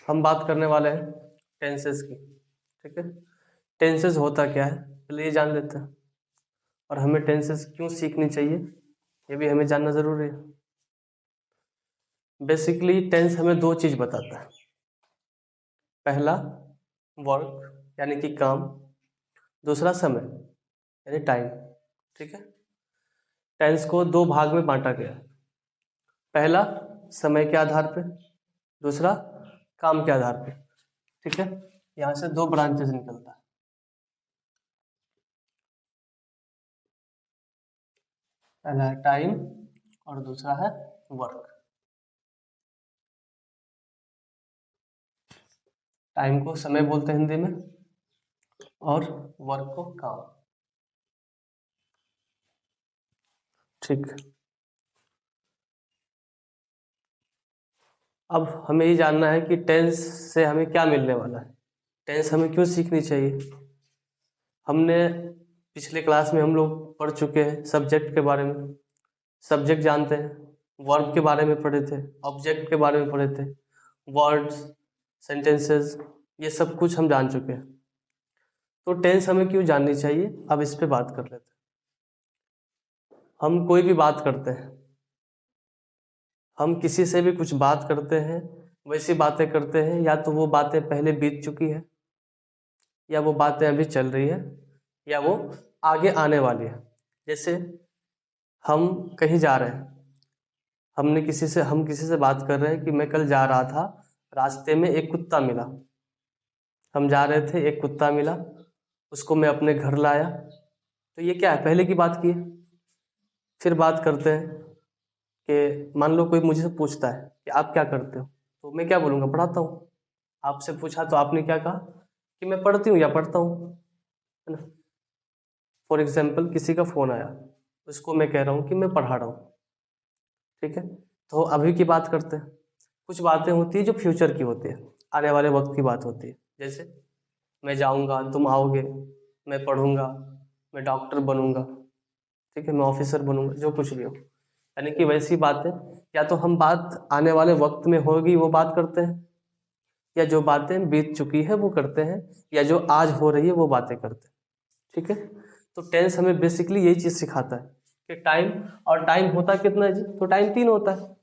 हम बात करने वाले हैं टेंसेस की। ठीक है, टेंसेस होता क्या है पहले ये जान लेते हैं, और हमें टेंसेस क्यों सीखनी चाहिए ये भी हमें जानना ज़रूरी है। बेसिकली टेंस हमें दो चीज़ बताता है। पहला वर्क यानी कि काम, दूसरा समय यानी टाइम। ठीक है, टेंस को दो भाग में बांटा गया है। पहला समय के आधार पे, दूसरा काम के आधार पे। ठीक है, यहाँ से दो ब्रांचेस निकलता है। पहला है टाइम और दूसरा है वर्क। टाइम को समय बोलते हैं हिंदी में, और वर्क को काम। ठीक, अब हमें ये जानना है कि टेंस से हमें क्या मिलने वाला है, टेंस हमें क्यों सीखनी चाहिए। हमने पिछले क्लास में हम लोग पढ़ चुके हैं सब्जेक्ट के बारे में, सब्जेक्ट जानते हैं, वर्ब के बारे में पढ़े थे, ऑब्जेक्ट के बारे में पढ़े थे, वर्ड्स, सेंटेंसेस, ये सब कुछ हम जान चुके हैं। तो टेंस हमें क्यों जाननी चाहिए, अब इस पे बात कर लेते हैं। हम कोई भी बात करते हैं, हम किसी से भी कुछ बात करते हैं, वैसी बातें करते हैं, या तो वो बातें पहले बीत चुकी है, या वो बातें अभी चल रही है, या वो आगे आने वाली है। जैसे हम कहीं जा रहे हैं, हम किसी से बात कर रहे हैं कि मैं कल जा रहा था, रास्ते में एक कुत्ता मिला। हम जा रहे थे, एक कुत्ता मिला, उसको मैं अपने घर लाया। तो ये क्या है, पहले की बात की है। फिर बात करते हैं कि मान लो कोई मुझे पूछता है कि आप क्या करते हो, तो मैं क्या बोलूँगा, पढ़ाता हूँ। आपसे पूछा तो आपने क्या कहा कि मैं पढ़ती हूँ या पढ़ता हूँ, है ना। फॉर एग्जाम्पल किसी का फ़ोन आया, उसको मैं कह रहा हूँ कि मैं पढ़ा रहा हूँ। ठीक है, तो अभी की बात करते हैं। कुछ बातें होती है जो फ्यूचर की होती है, आने वाले वक्त की बात होती है। जैसे मैं जाऊँगा, तुम आओगे, मैं पढ़ूँगा, मैं डॉक्टर बनूँगा, ठीक है, मैं ऑफिसर बनूँगा, जो कुछ भी हो, यानी कि वैसी बातें। या तो हम बात आने वाले वक्त में होगी वो बात करते हैं, या जो बातें बीत चुकी है वो करते हैं, या जो आज हो रही है वो बातें करते हैं। ठीक है, तो टेंस हमें बेसिकली यही चीज़ सिखाता है कि टाइम, और टाइम होता कितना है जी, तो टाइम तीन होता है।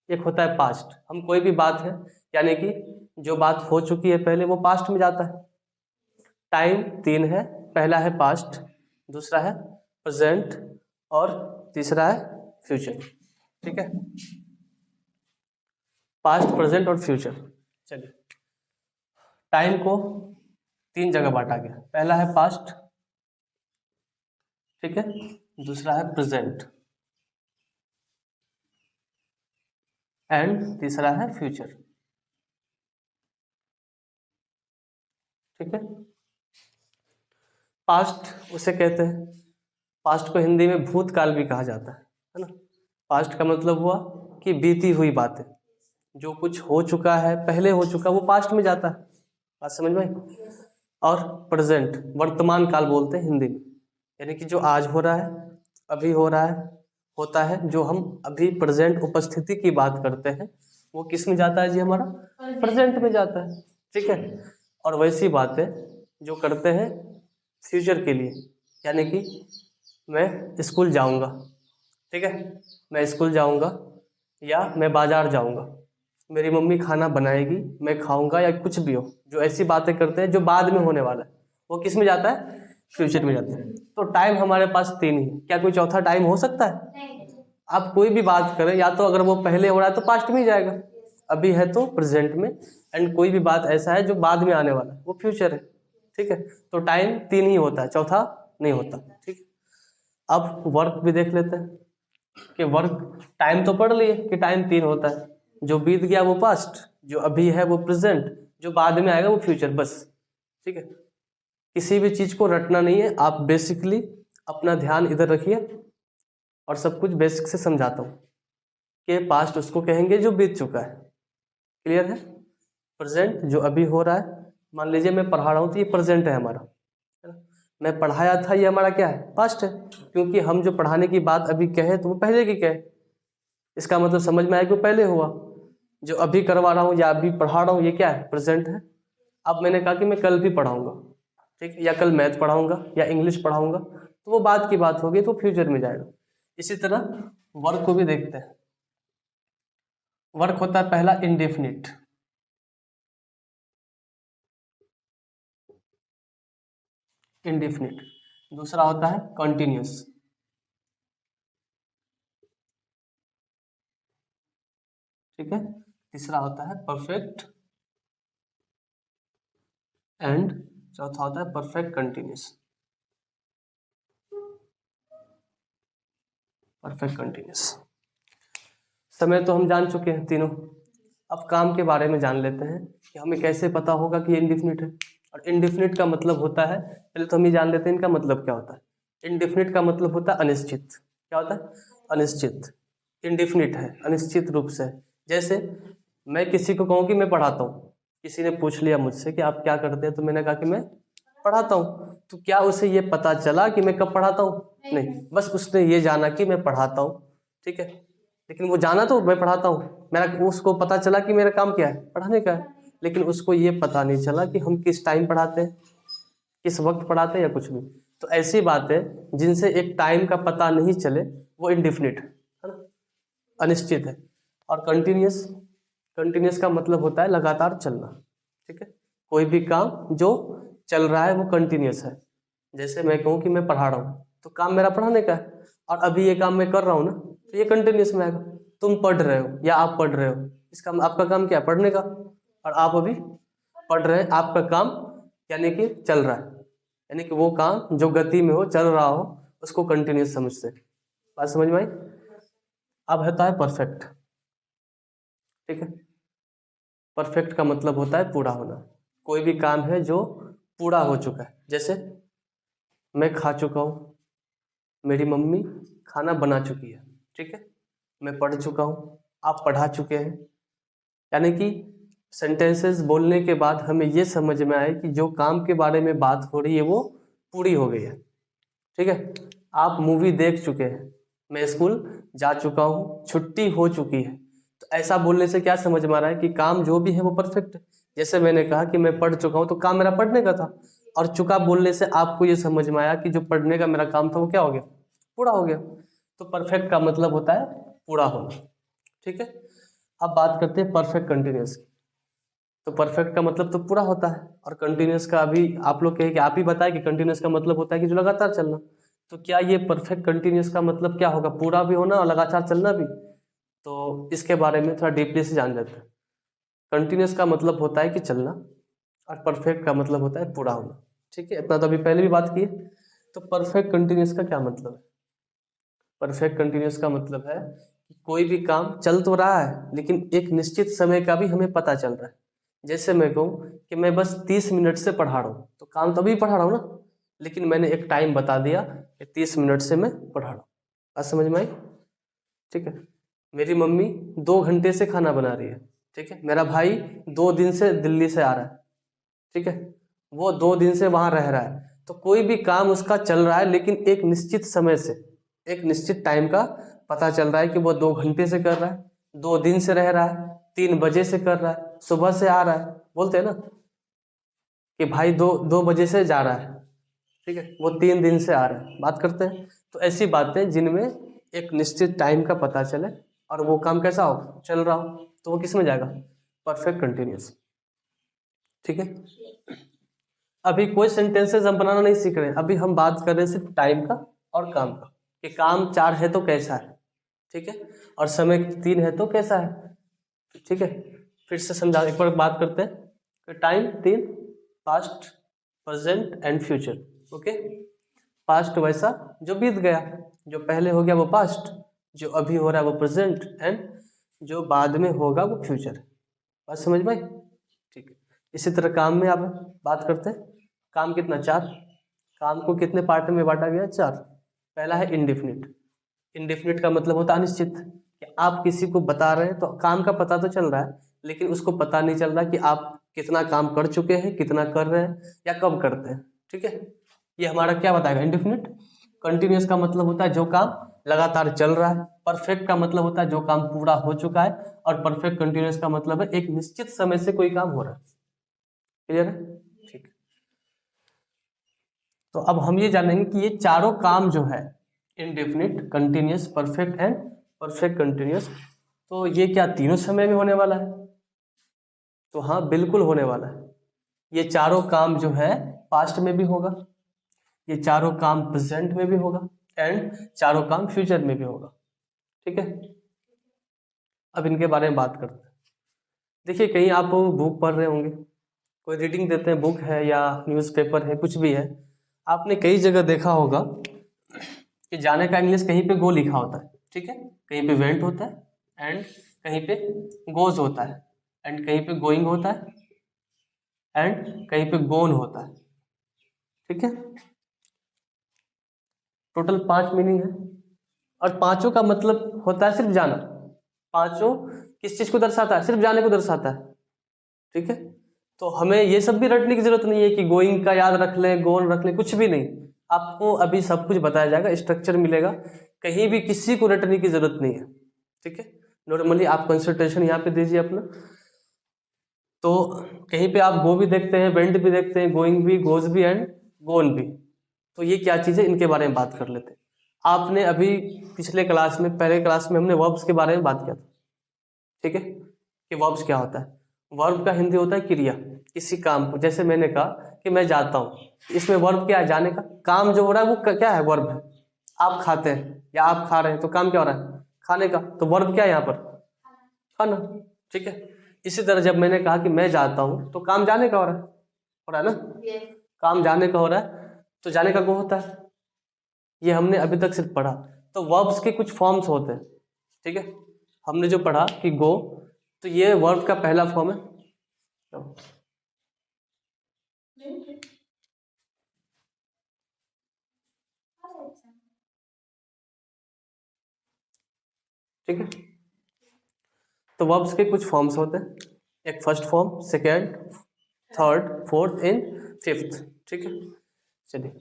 एक होता है पास्ट, हम कोई भी बात है यानी कि जो बात हो चुकी है पहले, वो पास्ट में जाता है। टाइम तीन है, पहला है पास्ट, दूसरा है प्रेजेंट, और तीसरा है फ्यूचर। ठीक है, पास्ट, प्रेजेंट और फ्यूचर। चलिए, टाइम को तीन जगह बांटा गया। पहला है पास्ट, ठीक है, दूसरा है प्रेजेंट, एंड तीसरा है फ्यूचर। ठीक है, पास्ट उसे कहते हैं, पास्ट को हिंदी में भूतकाल भी कहा जाता है ना। पास्ट का मतलब हुआ कि बीती हुई बातें, जो कुछ हो चुका है, पहले हो चुका, वो पास्ट में जाता है। बात समझ में आई। और प्रेजेंट, वर्तमान काल बोलते हैं हिंदी में, यानी कि जो आज हो रहा है, अभी हो रहा है, होता है, जो हम अभी प्रेजेंट उपस्थिति की बात करते हैं, वो किस में जाता है जी, हमारा प्रेजेंट में जाता है। ठीक है, और वैसी बातें जो करते हैं फ्यूचर के लिए, यानी कि मैं स्कूल जाऊंगा, ठीक है, मैं स्कूल जाऊंगा, या मैं बाजार जाऊंगा, मेरी मम्मी खाना बनाएगी, मैं खाऊंगा, या कुछ भी हो, जो ऐसी बातें करते हैं जो बाद में होने वाला है, वो किस में जाता है, फ्यूचर में जाता है। तो टाइम हमारे पास तीन ही, क्या कोई चौथा टाइम हो सकता है। आप कोई भी बात करें, या तो अगर वो पहले हो रहा है तो पास्ट में ही जाएगा, अभी है तो प्रेजेंट में, एंड कोई भी बात ऐसा है जो बाद में आने वाला है, वो फ्यूचर है। ठीक है, तो टाइम तीन ही होता है, चौथा नहीं होता। ठीक, अब वर्क भी देख लेते हैं कि वर्क, टाइम तो पढ़ लिए कि टाइम तीन होता है, जो बीत गया वो पास्ट, जो अभी है वो प्रेजेंट, जो बाद में आएगा वो फ्यूचर, बस। ठीक है, किसी भी चीज को रटना नहीं है, आप बेसिकली अपना ध्यान इधर रखिए, और सब कुछ बेसिक से समझाता हूँ कि पास्ट उसको कहेंगे जो बीत चुका है, क्लियर है। प्रेजेंट जो अभी हो रहा है, मान लीजिए मैं पढ़ा रहा हूँ तो ये प्रेजेंट है हमारा, है ना? मैं पढ़ाया था, ये हमारा क्या है, पास्ट है, क्योंकि हम जो पढ़ाने की बात अभी कहे तो वो पहले की कहे, इसका मतलब समझ में आया कि वो पहले हुआ। जो अभी करवा रहा हूँ या अभी पढ़ा रहा हूँ ये क्या है, प्रेजेंट है। अब मैंने कहा कि मैं कल भी पढ़ाऊंगा, ठीक है, या कल मैथ पढ़ाऊंगा या इंग्लिश पढ़ाऊंगा, तो वो बाद की बात होगी, तो फ्यूचर में जाएगा। इसी तरह वर्क को भी देखते हैं। वर्क होता है पहला इंडेफिनिट, इंडेफिनिट। दूसरा होता है कंटिन्यूस, ठीक है। तीसरा होता है परफेक्ट, एंड चौथा होता है परफेक्ट कंटिन्यूस, परफेक्ट कंटिन्यूस। समय तो हम जान चुके हैं तीनों। अब काम के बारे में जान लेते हैं कि हमें कैसे पता होगा कि ये इंडेफिनिट है। और इंडेफिनिट का मतलब होता है, पहले तो हम ये जान लेते हैं इनका मतलब क्या होता है। इंडेफिनिट का मतलब होता है अनिश्चित। क्या होता है? अनिश्चित। इंडेफिनिट है, अनिश्चित रूप से। जैसे मैं किसी को कहूँ कि मैं पढ़ाता हूँ, किसी ने पूछ लिया मुझसे कि आप क्या करते हैं, तो मैंने कहा कि मैं पढ़ाता हूँ। तो क्या उसे ये पता चला कि मैं कब पढ़ाता हूँ? नहीं, बस उसने ये जाना कि मैं पढ़ाता हूँ, ठीक है। लेकिन वो जाना तो मैं पढ़ाता हूँ, मेरा उसको पता चला कि मेरा काम क्या है, पढ़ाने का है। लेकिन उसको ये पता नहीं चला कि हम किस टाइम पढ़ाते हैं, किस वक्त पढ़ाते हैं, या कुछ भी। तो ऐसी बात है जिनसे एक टाइम का पता नहीं चले, वो इंडिफिनिट है ना, अनिश्चित है। और कंटिन्यूस, कंटिन्यूस का मतलब होता है लगातार चलना, ठीक है। कोई भी काम जो चल रहा है वो कंटिन्यूस है। जैसे मैं कहूँ कि मैं पढ़ा रहा हूँ, तो काम मेरा पढ़ाने का है, और अभी ये काम मैं कर रहा हूँ ना, तो ये कंटिन्यूस में आएगा। तुम पढ़ रहे हो या आप पढ़ रहे हो, इसका आपका काम क्या है? पढ़ने का। और आप अभी पढ़ रहे हैं, आपका काम यानी कि चल रहा है, यानी कि वो काम जो गति में हो, चल रहा हो, उसको कंटिन्यूस समझते हैं। बात समझ में आई? अब होता है परफेक्ट, ठीक है। परफेक्ट का मतलब होता है पूरा होना। कोई भी काम है जो पूरा हो चुका है। जैसे मैं खा चुका हूँ, मेरी मम्मी खाना बना चुकी है, ठीक है। मैं पढ़ चुका हूँ, आप पढ़ा चुके हैं। यानी कि सेंटेंसेस बोलने के बाद हमें ये समझ में आए कि जो काम के बारे में बात हो रही है वो पूरी हो गई है, ठीक है। आप मूवी देख चुके हैं, मैं स्कूल जा चुका हूँ, छुट्टी हो चुकी है। तो ऐसा बोलने से क्या समझ में आ रहा है कि काम जो भी है वो परफेक्ट है। जैसे मैंने कहा कि मैं पढ़ चुका हूँ, तो काम मेरा पढ़ने का था, और चुका बोलने से आपको ये समझ में आया कि जो पढ़ने का मेरा काम था वो क्या हो गया? पूरा हो गया। तो परफेक्ट का मतलब होता है पूरा होना, ठीक है। अब बात करते हैं परफेक्ट कंटिन्यूस की। तो परफेक्ट का मतलब तो पूरा होता है, और कंटिन्यूस का अभी आप लोग कहे कि आप ही बताएं कि कंटिन्यूस का मतलब होता है कि जो लगातार चलना। तो क्या ये परफेक्ट कंटिन्यूस का मतलब क्या होगा? पूरा भी होना और लगातार चलना भी। तो इसके बारे में थोड़ा डीपली से जान लेते हैं। कंटिन्यूस का मतलब होता है कि चलना, और परफेक्ट का मतलब होता है पूरा होना, ठीक है। इतना तो अभी पहले भी बात की है। तो परफेक्ट कंटिन्यूस का क्या मतलब है? परफेक्ट कंटिन्यूस का मतलब है कि कोई भी काम चल तो रहा है, लेकिन एक निश्चित समय का भी हमें पता चल रहा है। जैसे मैं कहूँ कि मैं बस 30 मिनट से पढ़ा रहा हूँ, तो काम तो अभी पढ़ा रहा हूँ ना, लेकिन मैंने एक टाइम बता दिया कि 30 मिनट से मैं पढ़ा रहा हूँ। बात समझ में आई? ठीक है। मेरी मम्मी 2 घंटे से खाना बना रही है, ठीक है। मेरा भाई 2 दिन से दिल्ली से आ रहा है, ठीक है। वो 2 दिन से वहां रह रहा है। तो कोई भी काम उसका चल रहा है, लेकिन एक निश्चित समय से, एक निश्चित टाइम का पता चल रहा है कि वो 2 घंटे से कर रहा है, 2 दिन से रह रहा है, 3 बजे से कर रहा है, सुबह से आ रहा है। बोलते हैं ना कि भाई दो दो बजे से जा रहा है, ठीक है, वो 3 दिन से आ रहा है, बात करते हैं। तो ऐसी बातें जिनमें एक निश्चित टाइम का पता चले, और वो काम कैसा हो, चल रहा हो, तो वो किस में जाएगा? परफेक्ट कंटिन्यूस, ठीक है। अभी कोई सेंटेंसेस हम बनाना नहीं सीख रहे हैं, अभी हम बात कर रहे हैं सिर्फ टाइम का और काम का, कि काम 4 है तो कैसा है, ठीक है, और समय 3 है तो कैसा है, ठीक है। फिर से समझा, एक बार बात करते हैं कि time 3, past, present and future, okay. Past वैसा जो बीत गया, जो पहले हो गया वो पास्ट, जो अभी हो रहा है वो प्रेजेंट, एंड जो बाद में होगा वो फ्यूचर। बात समझ में आई? ठीक है। इसी तरह काम में आप बात करते हैं। काम कितना? 4। काम को कितने पार्ट में बांटा गया? 4। पहला है इंडेफिनिट। इंडेफिनिट का मतलब होता है अनिश्चित, कि आप किसी को बता रहे हैं तो काम का पता तो चल रहा है, लेकिन उसको पता नहीं चल रहा कि आप कितना काम कर चुके हैं, कितना कर रहे हैं, या कब करते हैं, ठीक है। ये हमारा क्या बताएगा? इंडेफिनिट। कंटिन्यूस का मतलब होता है जो काम लगातार चल रहा है। परफेक्ट का मतलब होता है जो काम पूरा हो चुका है, और परफेक्ट कंटिन्यूअस का मतलब है एक निश्चित समय से कोई काम हो रहा है। क्लियर है? ठीक है। तो अब हम ये जानेंगे कि ये चारों काम जो है, indefinite, continuous, perfect and perfect continuous, तो ये क्या तीनों समय में होने वाला है? तो हाँ, बिल्कुल होने वाला है। ये चारों काम जो है पास्ट में भी होगा, ये चारों काम प्रेजेंट में भी होगा, एंड चारों काम फ्यूचर में भी होगा। ठीक है। अब इनके बारे में बात करते हैं। देखिए, कहीं आप बुक पढ़ रहे होंगे, कोई रीडिंग देते हैं, बुक है या न्यूज़पेपर है, कुछ भी है, आपने कई जगह देखा होगा कि जाने का इंग्लिश कहीं पे गो लिखा होता है, ठीक है, कहीं पे वेंट होता है, एंड कहीं पे गोज होता है, एंड कहीं पे गोइंग होता है, एंड कहीं पे गोन होता है। ठीक है। टोटल 5 मीनिंग है, और पांचों का मतलब होता है सिर्फ जाना। पांचों किस चीज को दर्शाता है? सिर्फ जाने को दर्शाता है। ठीक है। तो हमें ये सब भी रटने की जरूरत नहीं है कि गोइंग का याद रख लें, गोन रख लें, कुछ भी नहीं। आपको अभी सब कुछ बताया जाएगा, स्ट्रक्चर मिलेगा, कहीं भी किसी को रटने की जरूरत नहीं है। ठीक है। नॉर्मली आप कंसंट्रेशन यहाँ पे दीजिए अपना। तो कहीं पे आप गो भी देखते हैं, वेंट भी देखते हैं, गोइंग भी, गोज भी, एंड गोन भी। तो ये क्या चीज़ है, इनके बारे में बात कर लेते हैं। आपने अभी पिछले क्लास में, पहले क्लास में हमने वर्ब्स के बारे में बात किया था। ठीक है, कि वर्ब्स क्या होता है। वर्ब का हिंदी होता है क्रिया, किसी काम को। जैसे मैंने कहा कि मैं जाता हूँ, इसमें वर्ब क्या है? जाने का। काम जो हो रहा है वो क्या है? वर्ब है। आप खाते हैं या आप खा रहे हैं, तो काम क्या हो रहा है? खाने का। तो वर्ब क्या है यहाँ पर? खाना। ठीक है। इसी तरह जब मैंने कहा कि मैं जाता हूँ, तो काम जाने का हो रहा है ना? काम जाने का हो रहा है, तो जाने का को होता है। ये हमने अभी तक सिर्फ पढ़ा। तो वर्ब्स के कुछ फॉर्म्स होते हैं। ठीक है। हमने जो पढ़ा कि गो, तो ये वर्ब का पहला फॉर्म है। ठीक है। तो वर्ब्स के कुछ फॉर्म्स होते हैं, एक first form, second, third, fourth and fifth. ठीक है। चलिए,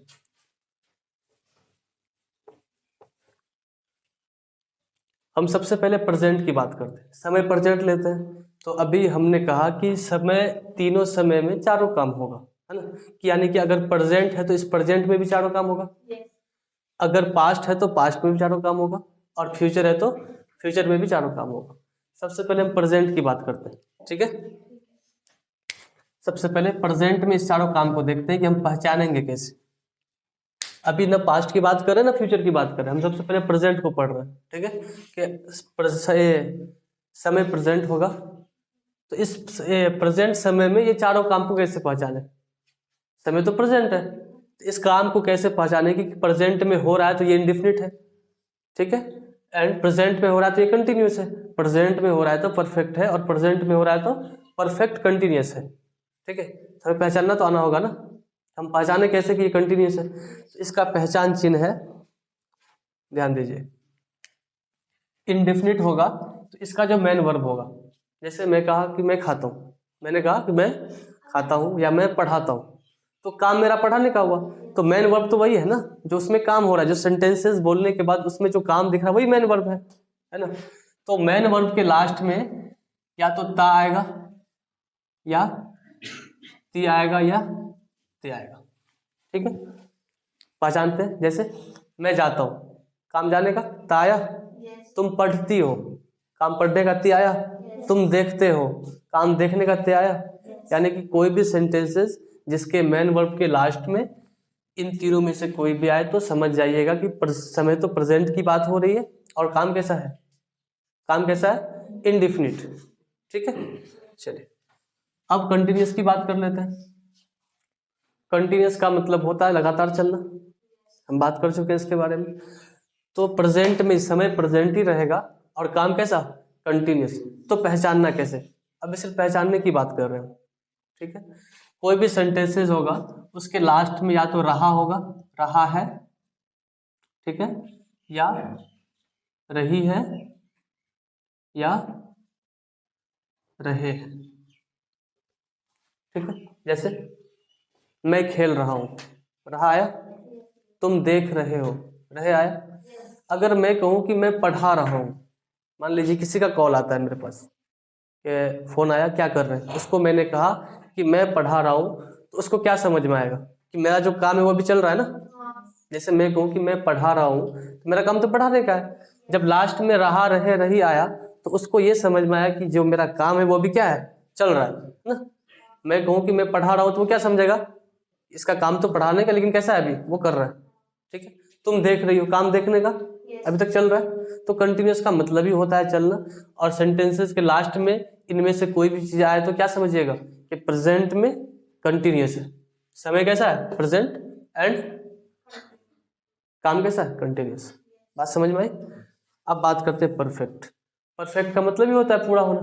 हम सबसे पहले प्रेजेंट की बात करते हैं, समय प्रेजेंट लेते हैं। तो अभी हमने कहा कि समय, तीनों समय में चारों काम होगा, है ना? कि यानी कि अगर प्रेजेंट है तो इस प्रेजेंट में भी चारों काम होगा, अगर पास्ट है तो पास्ट में भी चारों काम होगा, और फ्यूचर है तो फ्यूचर में भी चारों काम होगा। सबसे पहले हम प्रेजेंट की बात करते हैं। ठीक है। सबसे पहले प्रेजेंट में इस चारों काम को देखते हैं कि हम पहचानेंगे कैसे। अभी ना पास्ट की बात करें ना फ्यूचर की बात करें, हम सबसे पहले प्रेजेंट को पढ़ रहे हैं। ठीक है, कि समय प्रेजेंट होगा, तो इस प्रेजेंट समय में ये चारों काम को कैसे पहचाने? समय तो प्रेजेंट है, तो इस काम को कैसे पहचाने कि प्रेजेंट में हो रहा है तो ये इंडेफिनिट है। ठीक है। एंड प्रेजेंट में हो रहा है तो ये कंटिन्यूस है, प्रेजेंट में हो रहा है तो परफेक्ट है, और प्रेजेंट में हो रहा है तो परफेक्ट कंटिन्यूस है। ठीक है। तो हमें पहचानना तो आना होगा ना। हम पहचाने कैसे कि ये कंटिन्यूस है? तो इसका पहचान चिन्ह है, ध्यान दीजिए, इंडेफिनिट होगा तो इसका जो मेन वर्ब होगा, जैसे मैं कहा कि मैं खाता हूँ, मैंने कहा कि मैं खाता हूँ या मैं पढ़ाता हूँ, तो काम मेरा पढ़ाने का हुआ, तो मेन वर्ब तो वही है ना, जो उसमें काम हो रहा है, जो सेंटेंसेस बोलने के बाद उसमें जो काम दिख रहा है वही मेन वर्ब है ना? तो मेन वर्ब के लास्ट में या तो ता आएगा, या ती आएगा, या ते आएगा। ठीक है। पहचानते हैं, जैसे मैं जाता हूँ, काम जाने का ता आया। तुम पढ़ती हो, काम पढ़ने का ती आया। तुम देखते हो, काम देखने का ते आया। यानी कि कोई भी सेंटेंसेस जिसके मेन वर्ब के लास्ट में इन तीनों में से कोई भी आए तो समझ जाइएगा कि समय तो प्रेजेंट की बात हो रही है, और काम कैसा है? काम कैसा है? इनडिफिनिट। ठीक है। चलिए, अब कंटिन्यूस की बात कर लेते हैं। कंटिन्यूस का मतलब होता है लगातार चलना, हम बात कर चुके हैं इसके बारे में। तो प्रेजेंट में समय प्रेजेंट ही रहेगा, और काम कैसा? कंटिन्यूस। तो पहचानना कैसे? अब सिर्फ पहचानने की बात कर रहे हैं। ठीक है। कोई भी सेंटेंसेस होगा उसके लास्ट में या तो रहा होगा, रहा है, ठीक है, या रही है, या रहे हैं। ठीक है। जैसे मैं खेल रहा हूँ, रहा आया। तुम देख रहे हो, रहे आया। अगर मैं कहूँ कि मैं पढ़ा रहा हूँ, मान लीजिए किसी का कॉल आता है मेरे पास कि फ़ोन आया, क्या कर रहे हैं, उसको मैंने कहा कि मैं पढ़ा रहा हूँ, तो उसको क्या समझ में आएगा कि मेरा जो काम है वो भी चल रहा है ना। जैसे मैं कहूँ कि मैं पढ़ा रहा हूँ, तो मेरा काम तो पढ़ाने का है। जब लास्ट में रहा रहे रही आया, तो उसको ये समझ में आया कि जो मेरा काम है वो भी क्या है, चल रहा है ना। मैं कहूँ कि मैं पढ़ा रहा हूँ, तो वो क्या समझेगा, इसका काम तो पढ़ाने का, लेकिन कैसा है अभी वो कर रहा है। ठीक है, तुम देख रही हो, काम देखने का अभी तक चल रहा है। तो कंटिन्यूअस का मतलब ही होता है चलना। और सेंटेंसेस के लास्ट में इनमें से कोई भी चीज आए तो क्या समझिएगा कि प्रेजेंट में कंटिन्यूअस है, समय कैसा है प्रेजेंट, एंड काम कैसा है कंटिन्यूअस। बात समझ में आई। अब बात करते हैं परफेक्ट। परफेक्ट का मतलब ही होता है पूरा होना।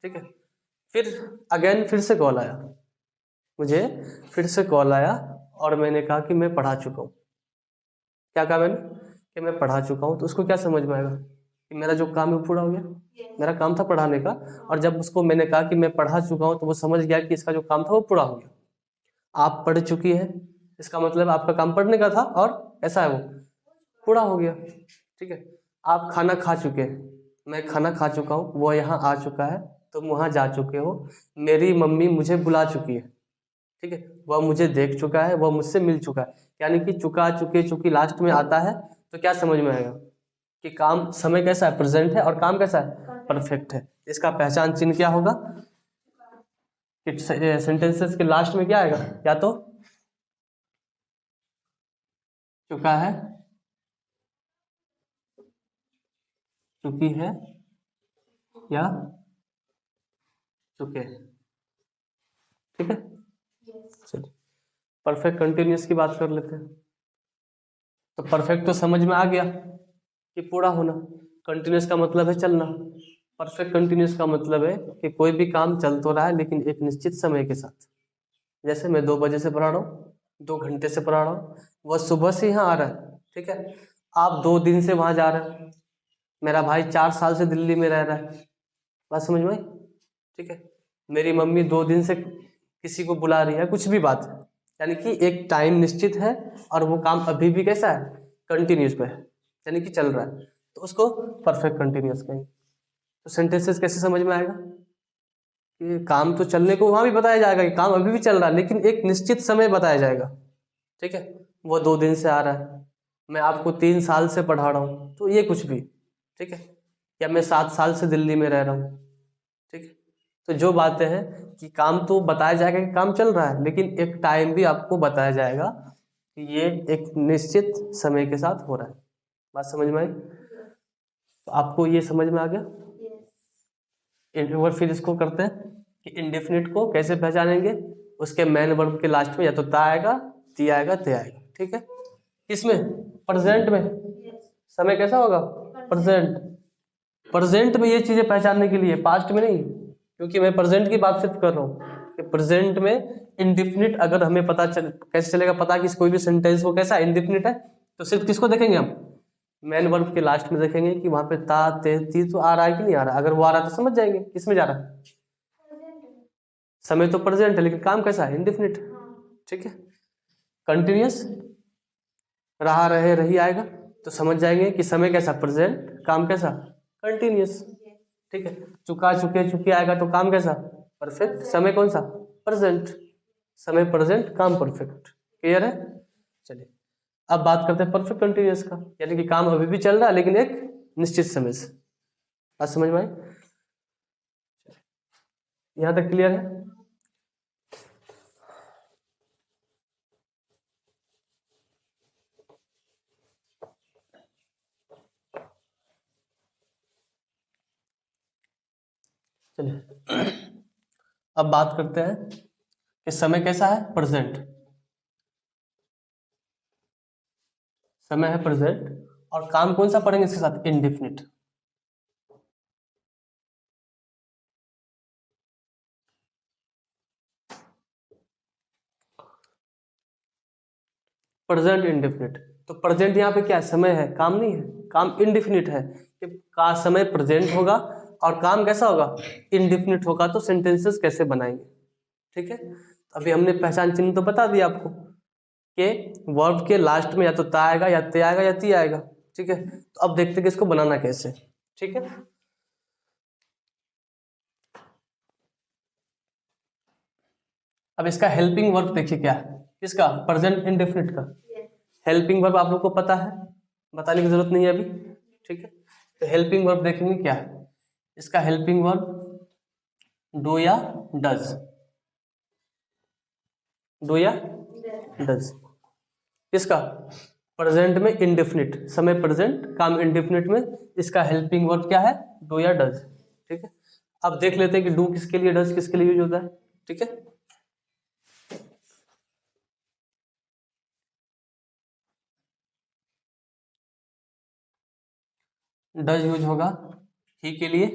ठीक है, फिर अगेन फिर से कॉल आया, मुझे फिर से कॉल आया और मैंने कहा कि मैं पढ़ा चुका हूँ। क्या कहा मैंने कि मैं पढ़ा चुका हूँ, तो उसको क्या समझ में आएगा कि मेरा जो काम है वो पूरा हो गया। मेरा काम था पढ़ाने का, और जब उसको मैंने कहा कि मैं पढ़ा चुका हूँ, तो वो समझ गया कि इसका जो काम था वो पूरा हो गया। आप पढ़ चुकी है, इसका मतलब आपका काम पढ़ने का था और ऐसा है वो पूरा हो गया। ठीक है, आप खाना खा चुके हैं, मैं खाना खा चुका हूँ, वो यहाँ आ चुका है, तुम वहाँ जा चुके हो, मेरी मम्मी मुझे बुला चुकी है। ठीक है, वह मुझे देख चुका है, वह मुझसे मिल चुका है। यानी कि चुका चुके चुकी लास्ट में आता है, तो क्या समझ में आएगा कि काम, समय कैसा है प्रेजेंट है, और काम कैसा है परफेक्ट है। इसका पहचान चिन्ह क्या होगा कि सेंटेंसेस के लास्ट में क्या आएगा, या तो चुका है, चुकी है, या चुके। ठीक है, चलिए परफेक्ट कंटिन्यूअस की बात कर लेते हैं। तो परफेक्ट तो समझ में आ गया कि पूरा होना। कंटिन्यूअस का मतलब है चलना। परफेक्ट कंटिन्यूअस का मतलब है कि कोई भी काम चल तो रहा है, लेकिन एक निश्चित समय के साथ। जैसे मैं 2 बजे से पढ़ा रहा हूँ, 2 घंटे से पढ़ा रहा हूँ, वह सुबह से यहाँ आ रहा है। ठीक है, आप 2 दिन से वहां जा रहे हैं, मेरा भाई 4 साल से दिल्ली में रह रहा है। बात समझ में आई। ठीक है, मेरी मम्मी 2 दिन से किसी को बुला रही है, कुछ भी बात है, यानी कि एक टाइम निश्चित है, और वो काम अभी भी कैसा है कंटिन्यूस पे है, यानी कि चल रहा है, तो उसको परफेक्ट कंटिन्यूस कहेंगे। तो सेंटेंसेस कैसे समझ में आएगा कि काम तो चलने को वहां भी बताया जाएगा कि काम अभी भी चल रहा है, लेकिन एक निश्चित समय बताया जाएगा। ठीक है, वो 2 दिन से आ रहा है, मैं आपको 3 साल से पढ़ा रहा हूँ, तो ये कुछ भी। ठीक है, या मैं 7 साल से दिल्ली में रह रहा हूँ। ठीक है, तो जो बातें हैं कि काम तो बताया जाएगा कि काम चल रहा है, लेकिन एक टाइम भी आपको बताया जाएगा कि ये एक निश्चित समय के साथ हो रहा है। बात समझ में आई। तो आपको ये समझ में आ गया। एक बार फिर इसको करते हैं कि इंडेफिनिट को कैसे पहचानेंगे। उसके मेन वर्ब के लास्ट में या तो ता आएगा, ती आएगा, ते आएगा। ठीक है, किसमें, प्रेजेंट में। समय कैसा होगा प्रेजेंट। प्रेजेंट में ये चीजें पहचानने के लिए, पास्ट में नहीं, क्योंकि मैं प्रेजेंट की बात सिर्फ कर रहा हूँ कि प्रेजेंट में इंडिफिनिट अगर हमें पता चल, कैसे चलेगा पता कि कोई भी सेंटेंस वो कैसा इंडिफिनिट है, तो सिर्फ किसको देखेंगे हम, मेन वर्ब के लास्ट में देखेंगे कि वहां पे ता ते ती तो आ रहा है कि नहीं आ रहा। अगर वो आ रहा है तो समझ जाएंगे किस में जा रहा है। समय तो प्रेजेंट है, लेकिन काम कैसा है इंडिफिनिट। ठीक है, कंटिन्यूअस रहा रहे रही आएगा, तो समझ जाएंगे कि समय कैसा प्रेजेंट, काम कैसा कंटिन्यूअस। ठीक है, चुका चुके चुके आएगा तो काम कैसा परफेक्ट, समय कौन सा प्रेजेंट, समय प्रेजेंट काम परफेक्ट। क्लियर है। चलिए अब बात करते हैं परफेक्ट कंटिन्यूअस का, यानी कि काम अभी भी चल रहा है लेकिन एक निश्चित समय से। बात समझ में आई। यहां तक क्लियर है। चलिए अब बात करते हैं कि समय कैसा है प्रेजेंट। समय है प्रेजेंट, और काम कौन सा पढ़ेंगे इसके साथ इंडिफिनिट। प्रेजेंट इंडिफिनिट, तो प्रेजेंट यहाँ पे क्या है, समय है, काम नहीं है। काम इंडिफिनिट है कि का समय प्रेजेंट होगा और काम कैसा होगा इंडिफिनिट होगा, तो सेंटेंसेस कैसे बनाएंगे। ठीक है, अभी हमने पहचान चिन्ह तो बता दिया आपको कि वर्ब के लास्ट में या तो ता आएगा, या ते आएगा, या ती आएगा। ठीक है, तो अब देखते हैं कि इसको बनाना कैसे। ठीक है, अब इसका हेल्पिंग वर्ब देखिए क्या है, किसका, प्रेजेंट इंडेफिनिट का। हेल्पिंग वर्ब आप लोग को पता है, बताने की जरूरत नहीं है अभी। ठीक है, तो हेल्पिंग वर्ब देखेंगे क्या है, इसका हेल्पिंग वर्ब डू या डज, डू या डज। किसका, प्रेजेंट में इंडेफिनिट, समय प्रेजेंट, काम इंडेफिनिट में, इसका हेल्पिंग वर्ब क्या है, डू या डज। ठीक है, अब देख लेते हैं कि डू किसके लिए, डज किसके लिए यूज होता है। ठीक है, डज यूज होगा ही के लिए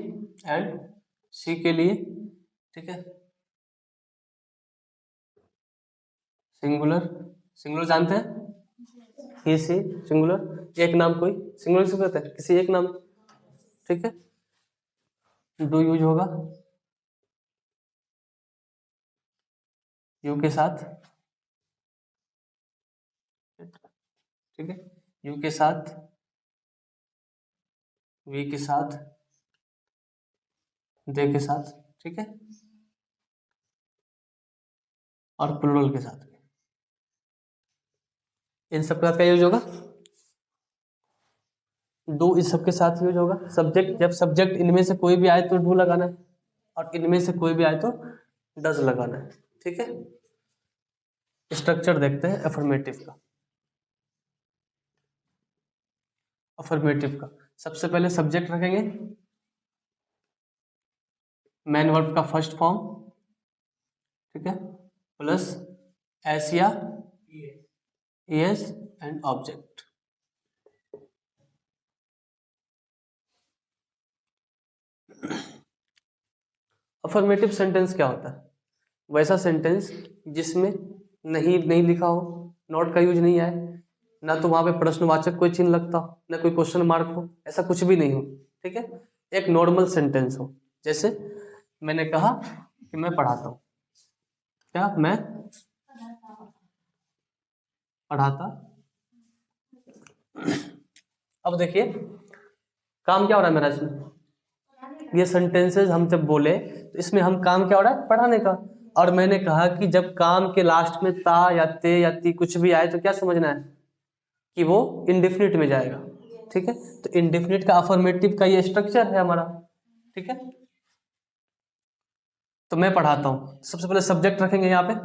एंड शी के लिए। ठीक है, सिंगुलर, सिंगुलर जानते हैं, ही सी सिंगुलर, एक नाम कोई सिंगुलर से कहते हैं किसी एक नाम। ठीक है, डू यूज होगा यू के साथ। ठीक है, यू के साथ, वी के साथ, दे के साथ। ठीक है, और प्लूरल के साथ, इन सब के साथ क्या यूज होगा, डू इस सब के साथ यूज होगा। सब्जेक्ट, जब सब्जेक्ट इनमें से कोई भी आए तो डू लगाना है, और इनमें से कोई भी आए तो डज लगाना है। ठीक है, स्ट्रक्चर देखते हैं अफर्मेटिव का। अफर्मेटिव का सबसे पहले सब्जेक्ट रखेंगे, मैन वर्ब का फर्स्ट फॉर्म। ठीक है, प्लस एस या S and object. Affirmative sentence क्या होता है, वैसा सेंटेंस जिसमें नहीं नहीं लिखा हो, नॉट का यूज नहीं आए, ना तो वहां पे प्रश्नवाचक कोई चिन्ह लगता हो, ना कोई क्वेश्चन मार्क हो, ऐसा कुछ भी नहीं हो। ठीक है, एक नॉर्मल सेंटेंस हो। जैसे मैंने कहा कि मैं पढ़ाता हूँ, क्या मैं पढ़ाता। अब देखिए काम क्या हो रहा है मेरा इसमें, ये सेंटेंसेस हम जब बोले तो इसमें हम काम क्या हो रहा है, पढ़ाने का। और मैंने कहा कि जब काम के लास्ट में ता या ते या ती कुछ भी आए तो क्या समझना है कि वो इंडेफिनिट में जाएगा। ठीक है, तो इंडेफिनिट का अफर्मेटिव का ये स्ट्रक्चर है हमारा। ठीक है, तो मैं पढ़ाता हूँ, सबसे पहले सब्जेक्ट रखेंगे यहाँ पे।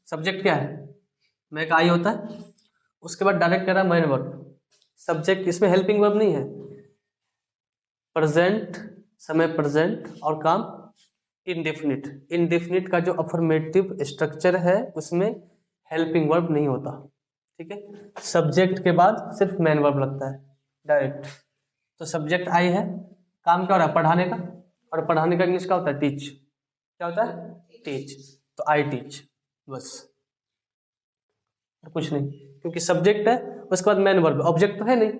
सब्जेक्ट क्या है, मैं का आई होता है, उसके बाद डायरेक्ट कह रहा है मैन वर्ब। सब्जेक्ट, इसमें हेल्पिंग वर्ब नहीं है, प्रेजेंट, समय प्रेजेंट, और काम इंडेफिनिट। इंडेफिनिट का जो अफर्मेटिव स्ट्रक्चर है उसमें हेल्पिंग वर्ब नहीं होता। ठीक है, सब्जेक्ट के बाद सिर्फ मैन वर्ब लगता है डायरेक्ट। तो सब्जेक्ट आई है, काम क्या हो रहा है, पढ़ाने का, और पढ़ाने का इंग्लिश क्या होता है, टीच। क्या होता है, टीच। तो आई टीच, बस, और कुछ नहीं, क्योंकि सब्जेक्ट है, उसके बाद मैन वर्ब, ऑब्जेक्ट तो है नहीं।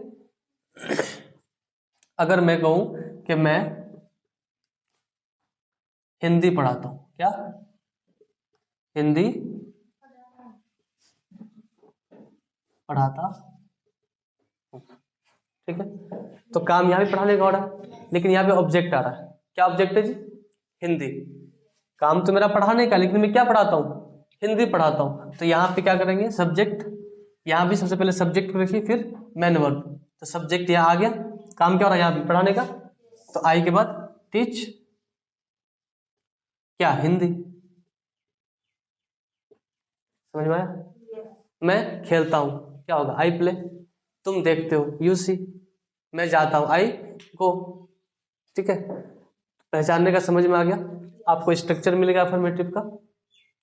अगर मैं कहूं कि मैं हिंदी पढ़ाता हूं, क्या, हिंदी पढ़ाता हूं। ठीक है, तो काम यहाँ भी पढ़ाने का हो रहा है, लेकिन यहाँ पे ऑब्जेक्ट आ रहा है। क्या ऑब्जेक्ट है जी, हिंदी। काम तो मेरा पढ़ाने का, लेकिन मैं क्या पढ़ाता हूँ, हिंदी पढ़ाता हूँ। तो यहाँ पे क्या करेंगे, सब्जेक्ट, यहाँ भी सबसे पहले सब्जेक्ट को रखिए, फिर मैन वर्ब। तो सब्जेक्ट यहाँ आ गया, काम क्या हो रहा है यहाँ पे, पढ़ाने का। तो आई के बाद टीच, क्या, हिंदी। समझ में आया। मैं खेलता हूँ, क्या होगा, आई प्ले। तुम देखते हो, यू सी। मैं जाता हूँ, आई गो। ठीक है, पहचानने का समझ में आ गया। आपको स्ट्रक्चर मिलेगा अफर्मेटिव का,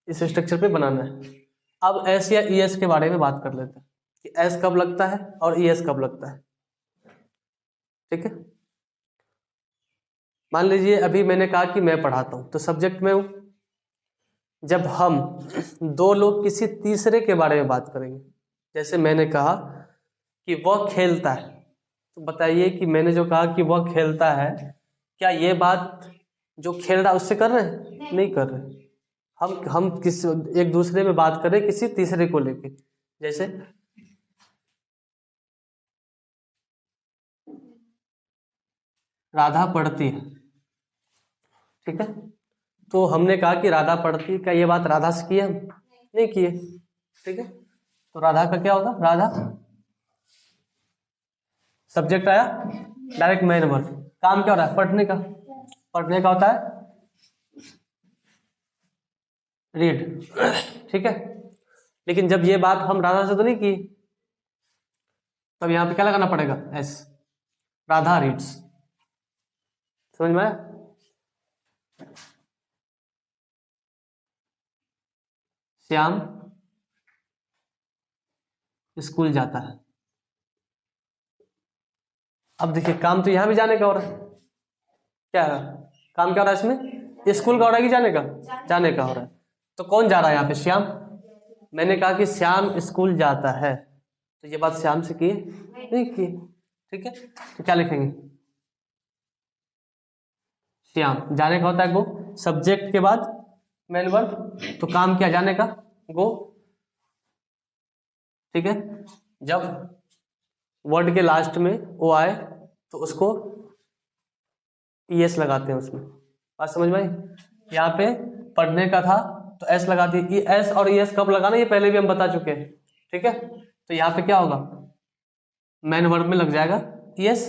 इस स्ट्रक्चर पे बनाना है। अब एस या ई एस के बारे में बात कर लेते हैं कि एस कब लगता है और ई एस कब लगता है। ठीक है, मान लीजिए अभी मैंने कहा कि मैं पढ़ाता हूँ, तो सब्जेक्ट में हूँ। जब हम दो लोग किसी तीसरे के बारे में बात करेंगे, जैसे मैंने कहा कि वह खेलता है, तो बताइए कि मैंने जो कहा कि वह खेलता है, क्या ये बात जो खेल रहा है उससे कर रहे हैं, नहीं कर रहे। हम किस एक दूसरे में बात करें किसी तीसरे को लेके। जैसे राधा पढ़ती है, ठीक है। तो हमने कहा कि राधा पढ़ती है, क्या ये बात राधा से की है हम? नहीं किए, ठीक है। तो राधा का क्या होगा? राधा सब्जेक्ट आया, डायरेक्ट मेन वर्ब। काम क्या हो रहा है? पढ़ने का। पढ़ने का होता है रीड, ठीक है। लेकिन जब ये बात हम राधा से तो नहीं की, तब यहाँ पे क्या लगाना पड़ेगा? एस। राधा रीड्स। समझ में आया? श्याम स्कूल जाता है। अब देखिए, काम तो यहां भी जाने का हो रहा है। क्या है काम? क्या हो रहा है इसमें? स्कूल का हो रहा है कि जाने का? जाने का हो रहा है। तो कौन जा रहा है यहाँ पे? श्याम। मैंने कहा कि श्याम स्कूल जाता है, तो ये बात श्याम से की है? नहीं की, ठीक है। तो क्या लिखेंगे? श्याम। जाने का होता है गो, सब्जेक्ट के बाद मेन वर्ब। तो काम क्या? जाने का, गो, ठीक है। जब वर्ड के लास्ट में ओ आए तो उसको एस लगाते हैं उसमें। बात समझ में आई? यहाँ पे पढ़ने का था तो एस लगा दी। एस और एस कब लगाना ये पहले भी हम बता चुके हैं, ठीक है। तो यहाँ पे क्या होगा? मेन वर्ब में लग जाएगा yes.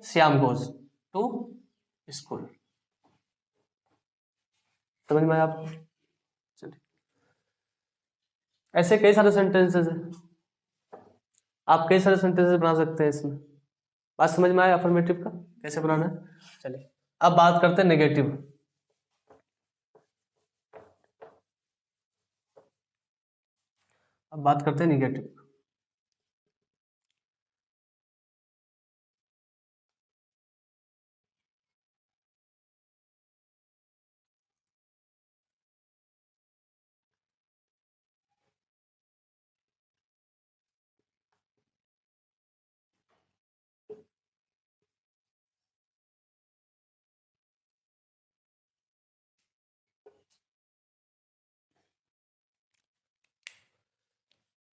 Shyam goes to school. समझ में आया आपको? चलिए, ऐसे कई सारे सेंटेंसेस हैं, आप कई सारे सेंटेंसेस बना सकते हैं इसमें। बात समझ में आया अफर्मेटिव का कैसे बनाना है? चलिए, अब बात करते हैं नेगेटिव। अब बात करते हैं नेगेटिव।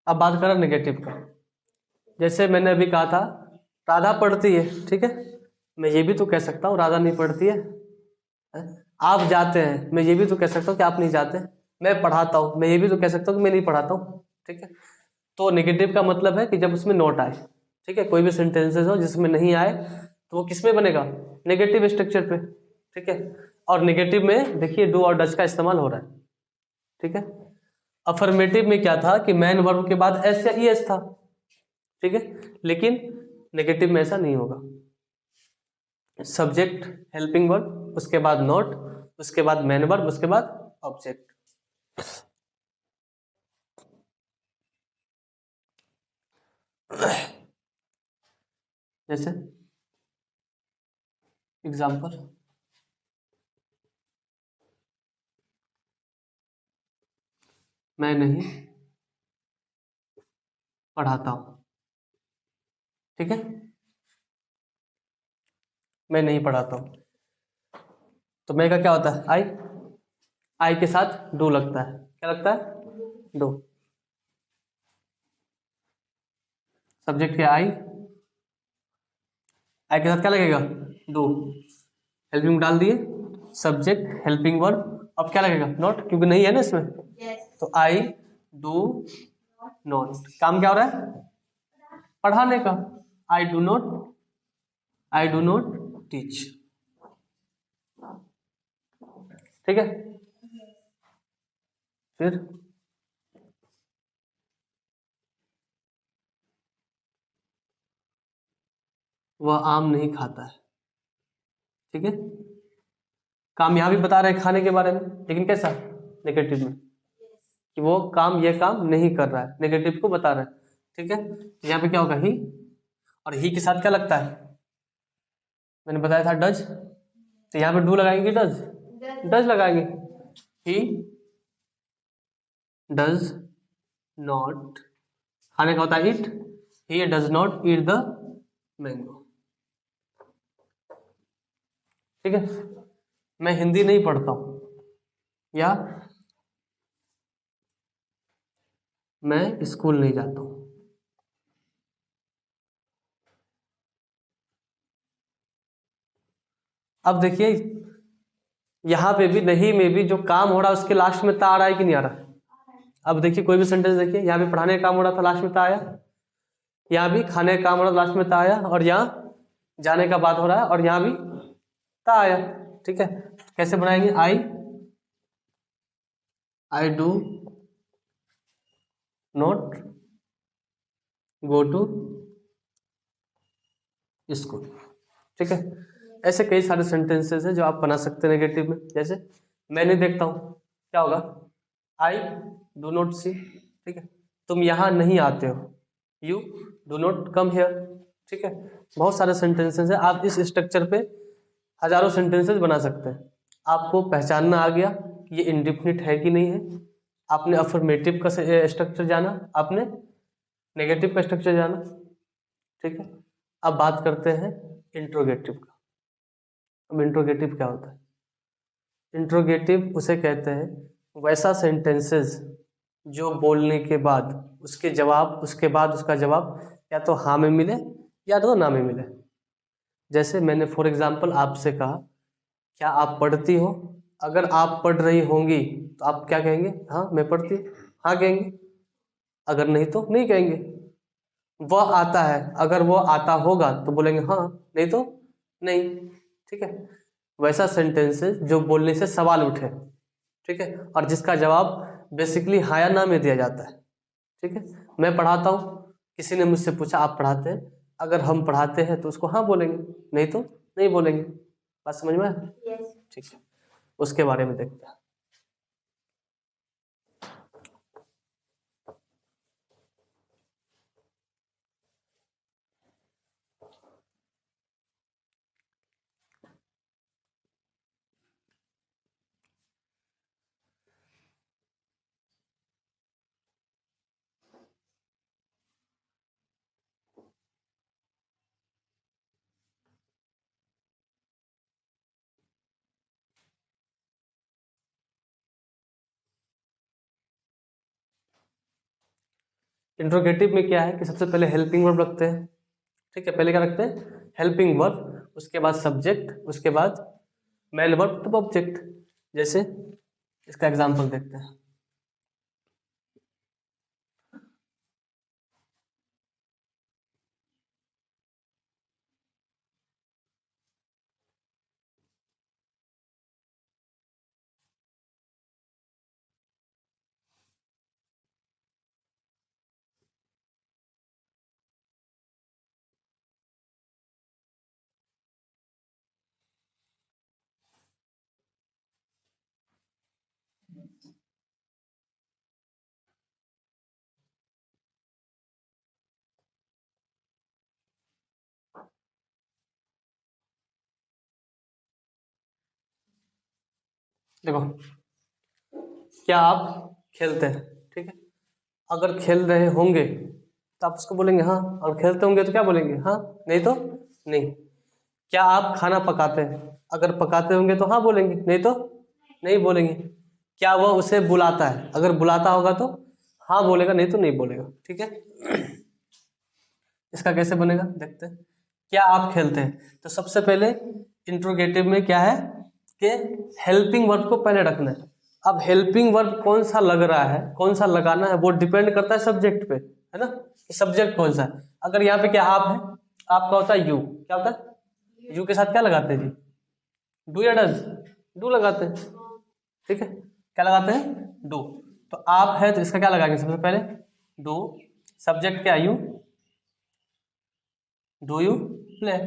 अब बात करें नेगेटिव का। जैसे मैंने अभी कहा था राधा पढ़ती है, ठीक है। मैं ये भी तो कह सकता हूँ राधा नहीं पढ़ती है। आप जाते हैं, मैं ये भी तो कह सकता हूँ कि आप नहीं जाते। मैं पढ़ाता हूँ, मैं ये भी तो कह सकता हूँ कि मैं नहीं पढ़ाता हूँ, ठीक है। तो नेगेटिव का मतलब है कि जब उसमें नॉट आए, ठीक है। कोई भी सेंटेंसेस हो जिसमें नहीं आए तो वो किस में बनेगा? नेगेटिव स्ट्रक्चर पे, ठीक है। और नेगेटिव में देखिए डू और डज का इस्तेमाल हो रहा है, ठीक है। अफर्मेटिव में क्या था कि मैन वर्ब के बाद एस या ई एस था, ठीक है। लेकिन नेगेटिव में ऐसा नहीं होगा। सब्जेक्ट, हेल्पिंग वर्ब, उसके बाद नॉट, उसके बाद मैन वर्ब, उसके बाद ऑब्जेक्ट। जैसे एग्जाम्पल, मैं नहीं पढ़ाता हूं, ठीक है। मैं नहीं पढ़ाता हूं, तो मैं का क्या होता है? आई। आई के साथ डू लगता है। क्या लगता है? डू। सब्जेक्ट क्या? आई। आई के साथ क्या लगेगा? डू। हेल्पिंग डाल दिए, सब्जेक्ट, हेल्पिंग वर्ब। अब क्या लगेगा? नॉट, क्योंकि नहीं है ना इसमें। तो आई डू नॉट। काम क्या हो रहा है? पढ़ाने का। आई do not, I do not teach, ठीक है। फिर वह आम नहीं खाता है, ठीक है। काम यहां भी बता रहे हैं खाने के बारे में, लेकिन कैसा? नेगेटिव में, कि वो काम, ये काम नहीं कर रहा है, नेगेटिव को बता रहा है, ठीक है। तो यहाँ पे क्या होगा? ही। और ही के साथ क्या लगता है? मैंने बताया था डज। तो यहाँ पे डू लगाएंगे, डज, डज लगाएंगे। ही डज नॉट, खाने का होता है it. He does not eat the mango, ठीक है। मैं हिंदी नहीं पढ़ता हूं, या मैं स्कूल नहीं जाता हूं। अब देखिए यहाँ पे भी नहीं में भी जो काम हो रहा है उसके लास्ट में ता आ रहा है कि नहीं आ रहा है। अब देखिए कोई भी सेंटेंस देखिए, यहाँ पे पढ़ाने का काम हो रहा था, लास्ट में ता आया। यहाँ भी खाने का काम हो रहा था, लास्ट में ता आया। और यहाँ जाने का बात हो रहा है और यहाँ भी ता आया। ठीक है, कैसे बनाएंगे? I do not go to school. ठीक है, ऐसे कई सारे सेंटेंसेस हैं जो आप बना सकते हैं नेगेटिव में। जैसे मैं नहीं देखता हूँ, क्या होगा? आई डू नॉट सी। ठीक है, तुम यहाँ नहीं आते हो, you do not come here. ठीक है, बहुत सारे सेंटेंसेस हैं। आप इस स्ट्रक्चर पे हजारों सेंटेंसेस बना सकते हैं। आपको पहचानना आ गया कि ये इंडिफिनिट है कि नहीं है। आपने अफर्मेटिव का स्ट्रक्चर जाना, आपने नेगेटिव का स्ट्रक्चर जाना। ठीक है, अब बात करते हैं इंट्रोगेटिव का। अब इंट्रोगेटिव क्या होता है? इंट्रोगेटिव उसे कहते हैं वैसा सेंटेंसेस जो बोलने के बाद उसके जवाब, उसके बाद उसका जवाब या तो हाँ में मिले या तो ना में मिले। जैसे मैंने फॉर एग्जाम्पल आपसे कहा, क्या आप पढ़ती हो? अगर आप पढ़ रही होंगी तो आप क्या कहेंगे? हाँ मैं पढ़ती हूँ, हाँ कहेंगे। अगर नहीं तो नहीं कहेंगे। वह आता है, अगर वो आता होगा तो बोलेंगे हाँ, नहीं तो नहीं। ठीक है, वैसा सेंटेंसेस जो बोलने से सवाल उठे। ठीक है, और जिसका जवाब बेसिकली हाँ या ना में दिया जाता है। ठीक है, मैं पढ़ाता हूँ, किसी ने मुझसे पूछा आप पढ़ाते हैं? अगर हम पढ़ाते हैं तो उसको हाँ बोलेंगे, नहीं तो नहीं बोलेंगे। बात समझ में आया? ठीक है, उसके बारे में देखते हैं। इंट्रोगेटिव में क्या है कि सबसे पहले हेल्पिंग वर्ब रखते हैं। ठीक है, पहले क्या रखते हैं? हेल्पिंग वर्ब, उसके बाद सब्जेक्ट, उसके बाद मेन वर्ब तब ऑब्जेक्ट। जैसे इसका एग्जांपल देखते हैं। देखो, क्या आप खेलते हैं? ठीक है, अगर खेल रहे होंगे तो आप उसको बोलेंगे हाँ, और खेलते होंगे तो क्या बोलेंगे? हाँ, नहीं तो नहीं। क्या आप खाना पकाते हैं? अगर पकाते होंगे तो हाँ बोलेंगे, नहीं तो नहीं बोलेंगे। क्या वह उसे बुलाता है? अगर बुलाता होगा तो हाँ बोलेगा, नहीं तो नहीं बोलेगा। ठीक है, इसका कैसे बनेगा देखते हैं। क्या आप खेलते हैं? तो सबसे पहले इंट्रोगेटिव में क्या है कि हेल्पिंग वर्ब को पहले रखना है। अब हेल्पिंग वर्ब कौन सा लग रहा है, कौन सा लगाना है, वो डिपेंड करता है सब्जेक्ट पे, है ना, कि सब्जेक्ट कौन सा है। अगर यहाँ पे क्या आप है, आपका होता है यू, क्या होता है? यू के साथ क्या लगाते हैं जी? डू या डज? डू लगाते हैं। ठीक है, क्या लगाते हैं? डू। तो आप है तो इसका क्या लगाएंगे सबसे पहले? डू। सब्जेक्ट क्या? You. Do you play?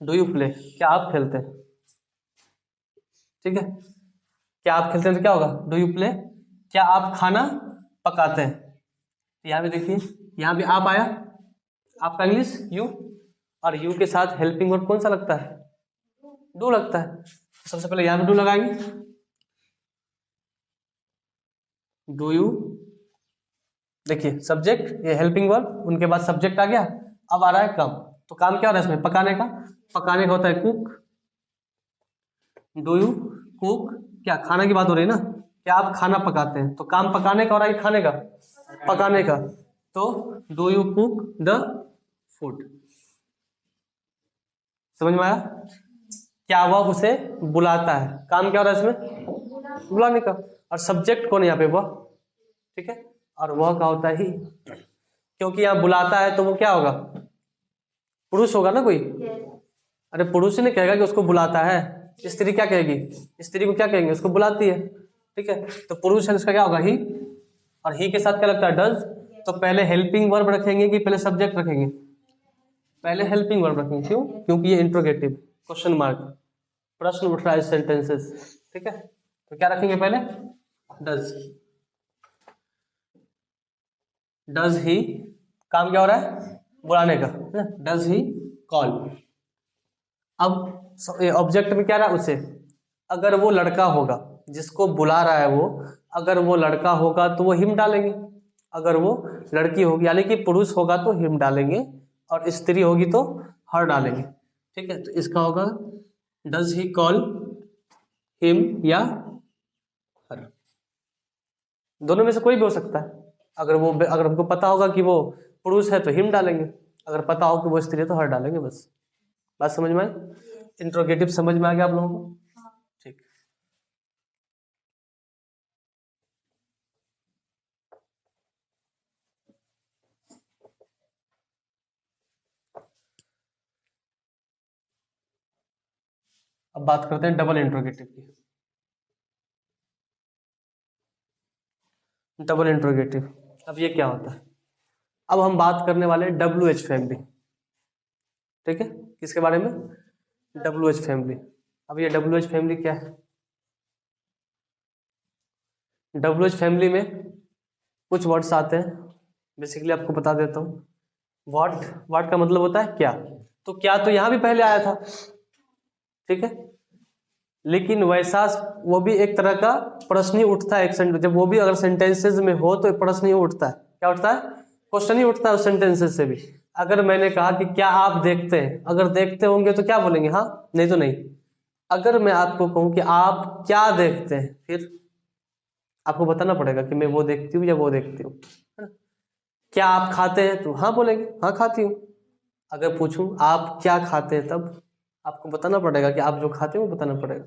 Do you play, क्या आप खेलते हैं? ठीक है, क्या आप खेलते हैं तो क्या होगा? Do you play. क्या आप खाना पकाते हैं? यहाँ पे देखिए, यहाँ भी आप आया, आपका इंग्लिश यू, और यू के साथ हेल्पिंग वर्ब कौन सा लगता है? डू लगता है। सबसे पहले यहाँ पे डू लगाएंगे। डू यू, देखिए सब्जेक्ट, ये हेल्पिंग वर्ब, उनके बाद सब्जेक्ट आ गया। अब आ रहा है काम। तो काम क्या हो रहा है इसमें? पकाने का। पकाने का होता है कुक। Do you cook? क्या खाना की बात हो रही है ना, क्या आप खाना पकाते हैं? तो काम पकाने का हो रहा है कि खाने का? पकाने का। तो do you cook the food? समझ में आया? क्या वह उसे बुलाता है, काम क्या हो रहा है इसमें, बुलाने का। और सब्जेक्ट कौन है यहाँ पे, वह, ठीक है। और वह का होता है ही, क्योंकि यहाँ बुलाता है तो वो क्या होगा, पुरुष होगा ना कोई। अरे पुरुष ही नहीं कहेगा कि उसको बुलाता है, स्त्री क्या कहेगी, स्त्री को क्या कहेंगे, उसको बुलाती है, ठीक है। तो पुरुष है, इसका क्या होगा, ही। और ही के साथ क्या लगता है, डज। तो पहले हेल्पिंग वर्ब रखेंगे कि पहले सब्जेक्ट रखेंगे, पहले हेल्पिंग वर्ब रखेंगे। क्यों? क्योंकि ये इंट्रोगेटिव, क्वेश्चन मार्क, प्रश्न उठ रहा है सेंटेंसेस, ठीक है। तो क्या रखेंगे पहले, डज। डज ही, काम क्या हो रहा है, बुलाने का, डज ही कॉल। अब ऑब्जेक्ट में क्या रहा, उसे। अगर वो लड़का होगा जिसको बुला रहा है वो, अगर वो लड़का होगा तो वो हिम डालेंगे, अगर वो लड़की होगी यानी कि पुरुष होगा तो हिम डालेंगे, और स्त्री होगी तो हर डालेंगे, ठीक है। तो इसका होगा डज ही कॉल हिम या हर, दोनों में से कोई भी हो सकता है। अगर हमको पता होगा कि वो पुरुष है तो हिम डालेंगे, अगर पता हो कि वो स्त्री है तो हर डालेंगे, बस। बात समझ में आई? इंट्रोगेटिव समझ में आ गया आप लोगों को? ठीक। अब बात करते हैं डबल इंट्रोगेटिव की। डबल इंट्रोगेटिव, अब ये क्या होता है? अब हम बात करने वाले हैं WH फैमिली, ठीक है। किसके बारे में, WH फैमिली। अब ये WH फैमिली क्या है, WH फैमिली में कुछ वर्ड्स आते हैं, बेसिकली आपको बता देता हूँ। व्हाट का मतलब होता है क्या, तो क्या तो यहाँ भी पहले आया था, ठीक है। लेकिन वैसा वो भी एक तरह का प्रश्न ही उठता है, एक सेंटेंस जब वो भी अगर सेंटेंसेस में हो तो प्रश्न ही उठता है, क्या उठता है, क्वेश्चन ही उठता है उस सेंटेंसेस से भी। अगर मैंने कहा कि क्या आप देखते हैं, अगर देखते होंगे तो क्या बोलेंगे, हाँ, नहीं तो नहीं। अगर मैं आपको कहूं कि आप क्या देखते हैं, फिर आपको बताना पड़ेगा कि मैं वो देखती हूँ या वो देखती हूँ, है ना? क्या आप खाते हैं, तो हाँ बोलेंगे, हाँ खाती हूँ। अगर पूछूं आप क्या खाते हैं, तब आपको बताना पड़ेगा कि आप जो खाते हैं वो बताना पड़ेगा।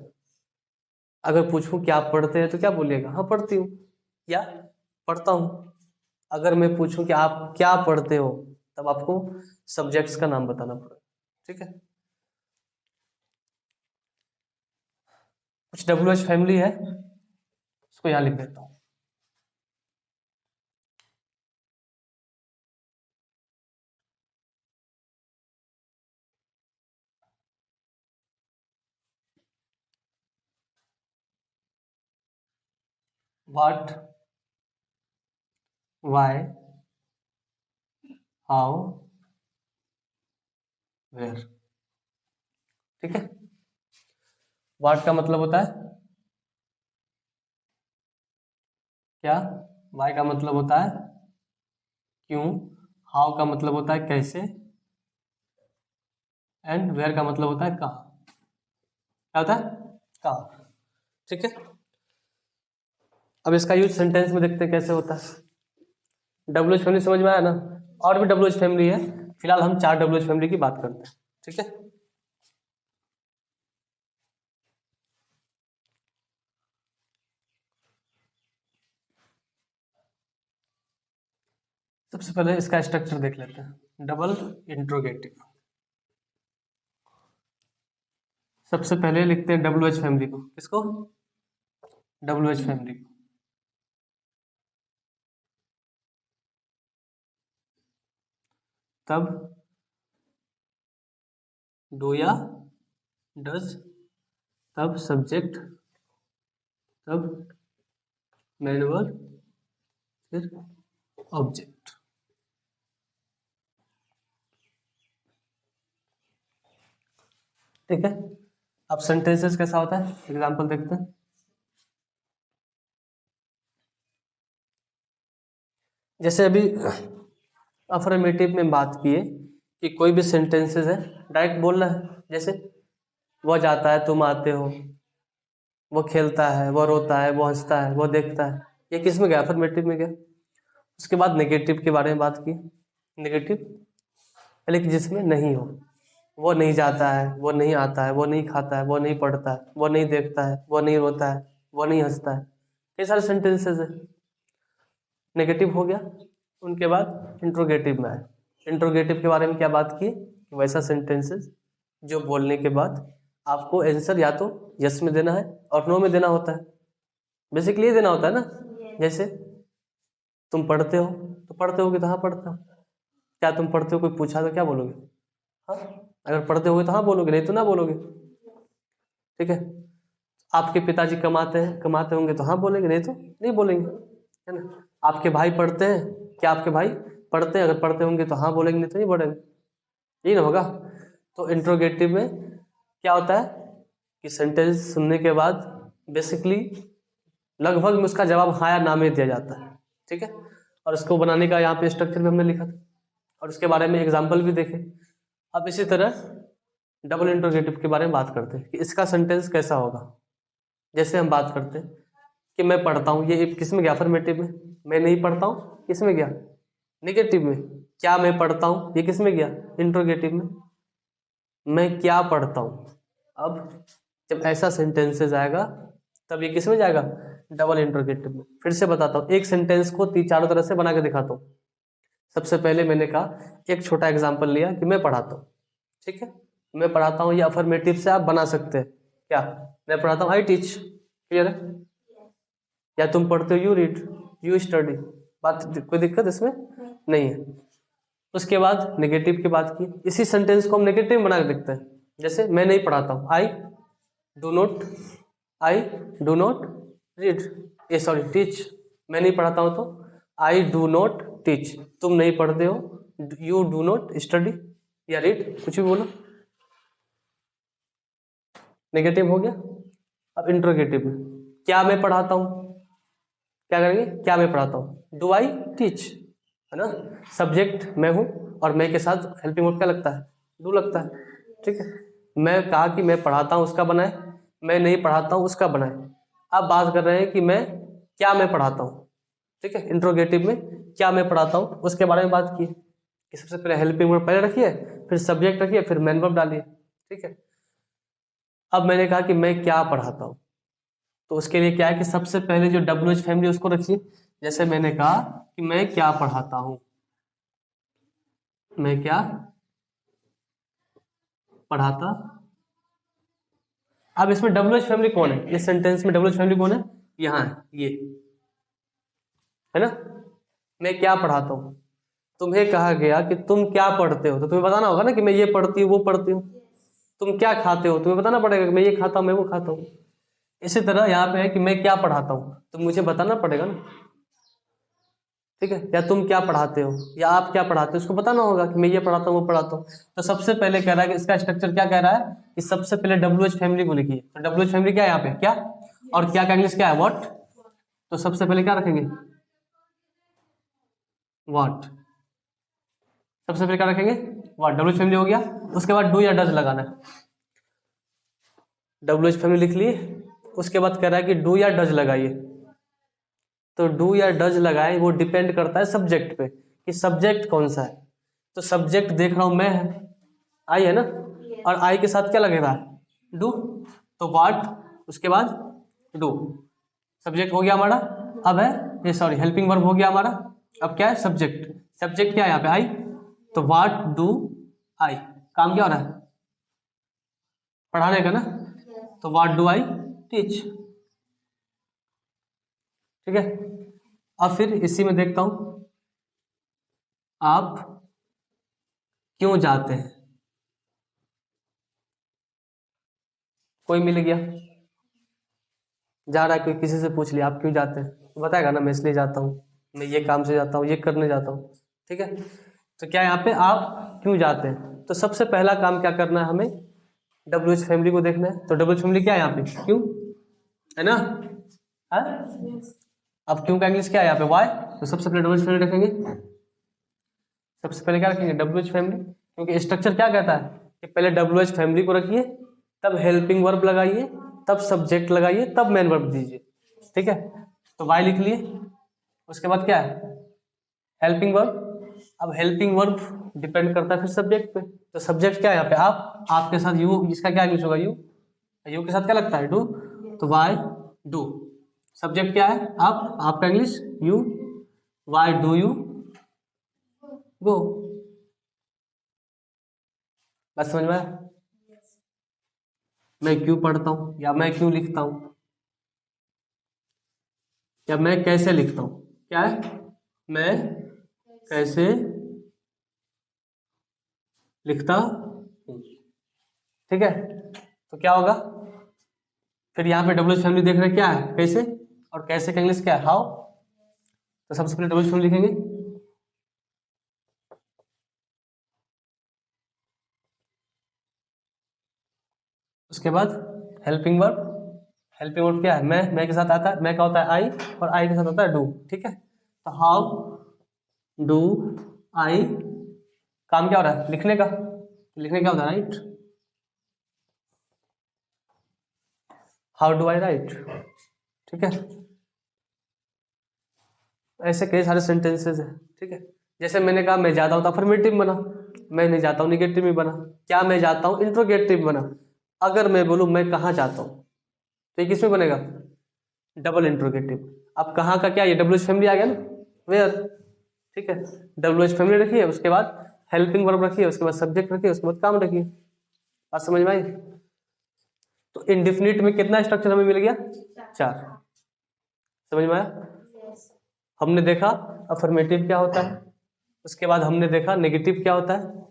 अगर पूछूं कि आप पढ़ते हैं तो क्या बोलिएगा, हाँ पढ़ती हूँ या पढ़ता हूँ। अगर मैं पूछूं कि आप क्या पढ़ते हो, तब आपको सब्जेक्ट्स का नाम बताना पड़ेगा, ठीक है। कुछ WH फैमिली है, उसको यहाँ लिख देता हूँ। व्हाट, वाई, हाउ, वेयर, ठीक है। व्हाट का मतलब होता है क्या, वाई का मतलब होता है क्यों, हाउ का मतलब होता है कैसे, एंड वेयर का मतलब होता है कहाँ। क्या होता है, कहाँ, ठीक है। अब इसका यूज सेंटेंस में देखते हैं कैसे होता है। WH फैमिली समझ में आया ना, और भी WH फैमिली है, फिलहाल हम 4 WH फैमिली की बात करते हैं, ठीक है। सबसे पहले इसका स्ट्रक्चर देख लेते हैं, डबल इंट्रोगेटिव। सबसे पहले लिखते हैं WH फैमिली को, किसको, WH फैमिली को। तब डू या डज, तब सब्जेक्ट, तब मेन वर्ब, फिर ऑब्जेक्ट, ठीक है। अब सेंटेंसेस कैसा होता है, एग्जांपल देखते हैं। जैसे अभी अफर्मेटिव में बात किए कि कोई भी सेंटेंसेस है डायरेक्ट बोलना है, जैसे वह जाता है तुम आते हो, वो खेलता है, वो रोता है, वो हंसता है, वो देखता है, ये किस में गया, अफर्मेटिव में गया। उसके बाद नेगेटिव के बारे में बात की, नेगेटिव पहले कि जिसमें नहीं हो, वो नहीं जाता है, वो नहीं आता है, वो नहीं खाता है, वो नहीं पढ़ता है, वो नहीं देखता है, वो नहीं रोता है, वो नहीं हंसता है। कई सारे सेंटेंसेस है। नेगेटिव हो गया। उनके बाद इंट्रोगेटिव में आए। इंट्रोगेटिव के बारे में क्या बात की? वैसा सेंटेंसेस जो बोलने के बाद आपको आंसर या तो यस में देना है और नो में देना होता है। बेसिकली ये देना होता है ना। जैसे तुम पढ़ते हो, तो पढ़ते होगे तो हाँ पढ़ता हूँ। क्या तुम पढ़ते हो? कोई पूछा तो क्या बोलोगे? हाँ। अगर पढ़ते होगे तो हाँ बोलोगे, नहीं तो ना बोलोगे। ठीक है। आपके पिताजी कमाते होंगे तो हाँ बोलेंगे, नहीं तो नहीं बोलेंगे, है ना। आपके भाई पढ़ते हैं, क्या आपके भाई पढ़ते हैं? अगर पढ़ते होंगे तो हाँ बोलेंगे, नहीं तो नहीं बोलेंगे। यही ना होगा। तो इंट्रोगेटिव में क्या होता है कि सेंटेंस सुनने के बाद बेसिकली लगभग में उसका जवाब हाँ या ना में दिया जाता है। ठीक है। और इसको बनाने का यहाँ पे स्ट्रक्चर भी हमने लिखा था और उसके बारे में एग्जाम्पल भी देखे। अब इसी तरह डबल इंट्रोगेटिव के बारे में बात करते हैं कि इसका सेंटेंस कैसा होगा। जैसे हम बात करते हैं कि मैं पढ़ता हूँ, ये किस में गया? अफर्मेटिव में। मैं नहीं पढ़ता हूँ, किस में गया? निगेटिव में। क्या मैं पढ़ता हूँ, ये किस में गया? इंट्रोगेटिव में। मैं क्या पढ़ता हूँ। अब जब ऐसा सेंटेंसेस आएगा तब ये किस में जाएगा? डबल इंट्रोगेटिव में। फिर से बताता हूँ, एक सेंटेंस को चारों तरह से बना के दिखाता हूँ। सबसे पहले मैंने कहा, एक छोटा एग्जांपल लिया कि मैं पढ़ाता हूँ। ठीक है। मैं पढ़ाता हूँ, ये अफर्मेटिव से आप बना सकते हैं। क्या? मैं पढ़ाता हूँ, आई टीच। क्लियर है? या तुम पढ़ते हो, यू रीड, यू स्टडी। बात कोई दिक्कत इसमें नहीं है। उसके बाद नेगेटिव की बात की। इसी सेंटेंस को हम नेगेटिव बना के देखते हैं। जैसे मैं नहीं पढ़ाता हूँ, आई डू नॉट रीड, ये सॉरी टीच। मैं नहीं पढ़ाता हूँ तो आई डू नॉट टीच। तुम नहीं पढ़ते हो, यू डू नॉट स्टडी या रीड, कुछ भी बोलो। नेगेटिव हो गया। अब इंट्रोगेटिव में, क्या मैं पढ़ाता हूँ? क्या करेंगे? क्या मैं पढ़ाता हूँ? डू आई टीच, है ना। सब्जेक्ट मैं हूँ और मैं के साथ हेल्पिंग वर्ब क्या लगता है? डू लगता है। ठीक है। मैं कहा कि मैं पढ़ाता हूँ, उसका बनाए। मैं नहीं पढ़ाता हूँ, उसका बनाए। अब बात कर रहे हैं कि मैं पढ़ाता हूँ। ठीक है। इंट्रोगेटिव में क्या मैं पढ़ाता हूँ उसके बारे में बात की कि सबसे पहले हेल्पिंग वर्ब पहले रखिए, फिर सब्जेक्ट रखिए, फिर मेन वर्ब डालिए। ठीक है। अब मैंने कहा कि मैं क्या पढ़ाता हूँ, तो उसके लिए क्या है कि सबसे पहले जो WH फैमिली उसको रखिए। जैसे मैंने कहा कि मैं क्या पढ़ाता हूँ, मैं क्या पढ़ाता। अब इसमें WH फैमिली कौन है? इस सेंटेंस में WH फैमिली कौन है? यहाँ है, ये है ना। मैं क्या पढ़ाता हूँ, तुम्हें कहा गया कि तुम क्या पढ़ते हो, तो तुम्हें बताना होगा ना कि मैं ये पढ़ती हूँ, वो पढ़ती हूँ। तुम क्या खाते हो, तुम्हें बताना पड़ेगा कि मैं ये खाता हूँ, मैं वो खाता हूँ। इसी तरह यहाँ पे है कि मैं क्या पढ़ाता हूँ, तो मुझे बताना पड़ेगा ना। ठीक है। या तुम क्या पढ़ाते हो, या आप क्या पढ़ाते हो, उसको बताना होगा कि मैं ये पढ़ाता हूँ, वो पढ़ाता हूँ। तो सबसे पहले कह रहा है कि इसका स्ट्रक्चर क्या कह रहा है कि सबसे पहले WH फैमिली को लिखिए। तो WH फैमिली क्या है यहाँ पे? क्या, और क्या का इंग्लिश क्या है? व्हाट। तो सबसे पहले क्या रखेंगे? व्हाट। सबसे पहले क्या रखेंगे? व्हाट। WH फैमिली हो गया। उसके बाद डू या डज लगाना है। WH फैमिली लिख लिए। उसके बाद कह रहा है कि डू या डज लगाइए। तो डू या डज लगाए, वो डिपेंड करता है सब्जेक्ट पे कि सब्जेक्ट कौन सा है। तो सब्जेक्ट देख रहा हूं मैं है, आई है ना, और आई के साथ क्या लगेगा? डू। तो व्हाट, उसके बाद डू। सब्जेक्ट हो गया हमारा। अब है ये सॉरी हेल्पिंग वर्ब हो गया हमारा। अब क्या है? सब्जेक्ट। सब्जेक्ट क्या है यहाँ पे? आई। तो व्हाट डू आई, काम क्या हो रहा है? पढ़ाने का ना। तो व्हाट डू आई टीच। ठीक है। अब फिर इसी में देखता हूं, आप क्यों जाते हैं। कोई मिल गया, जा रहा है कोई, किसी से पूछ लिया आप क्यों जाते हैं, तो बताएगा ना मैं इसलिए जाता हूँ, मैं ये काम से जाता हूँ, ये करने जाता हूँ। ठीक है। तो क्या यहाँ पे आप क्यों जाते हैं, तो सबसे पहला काम क्या करना है हमें? WH फैमिली को देखना है। तो WH फैमिली क्या है यहाँ पे? क्यों, है ना। है? अब क्यों का इंग्लिश क्या है यहाँ पे? वाई। तो सबसे पहले WH फैमिली रखेंगे। सबसे पहले क्या रखेंगे? WH फैमिली, क्योंकि स्ट्रक्चर क्या कहता है कि पहले WH फैमिली को रखिए, तब हेल्पिंग वर्ब लगाइए, तब सब्जेक्ट लगाइए, तब मेन वर्ब दीजिए। ठीक है। तो वाई लिख लिए। उसके बाद क्या है? Helping verb. अब हेल्पिंग वर्ब डिपेंड करता है फिर सब्जेक्ट पे। तो सब्जेक्ट क्या है यहाँ पे आप, आपके साथ यू, इसका क्या इंग्लिश होगा, यू, यू के साथ क्या लगता है, डू, तो वाई डू। सब्जेक्ट क्या है आप, आपका English you, why do you go. बस समझ में आया? मैं क्यों पढ़ता हूँ या मैं क्यों लिखता हूँ या मैं कैसे लिखता हूँ, क्या है, मैं कैसे लिखता हूँ। ठीक है, तो क्या होगा फिर यहाँ पे डब्ल्यू फैमिली देख रहे हैं क्या है, कैसे, और कैसे का इंग्लिश क्या है, हाउ। तो सबसे पहले डब्ल्यू फैमिली लिखेंगे, उसके बाद हेल्पिंग वर्ब। हेल्पिंग वर्ब क्या है, मैं के साथ आता है, मैं का होता है आई, और आई के साथ होता है डू। ठीक है, तो हाउ डू आई, काम क्या हो रहा है, लिखने का, लिखने क्या होता है, right, how do I right. ठीक है, ऐसे कई सारे सेंटेंसेस हैं। ठीक है, जैसे मैंने कहा मैं जाता हूँ तो अफर्मेटिव बना, मैं नहीं जाता हूँ निगेटिव में बना, क्या मैं जाता हूँ इंट्रोगेटिव बना। अगर मैं बोलूँ मैं कहाँ जाता हूँ तो ये किस में बनेगा, डबल इंट्रोगेटिव। अब कहाँ का क्या, ये डब्ल्यू एच फैमिली आ गया ना, वेयर। ठीक है, डब्ल्यू एच फैमिली रखिए, उसके बाद हेल्पिंग वर्ब रखिए, उसके बाद सब्जेक्ट रखिए, उसके बाद काम रखिए। बात समझ में आई? तो इंडेफिनिट में कितना स्ट्रक्चर हमें मिल गया, 4। समझ में आया? हमने देखा अफर्मेटिव क्या होता है, उसके बाद हमने देखा नेगेटिव क्या होता है,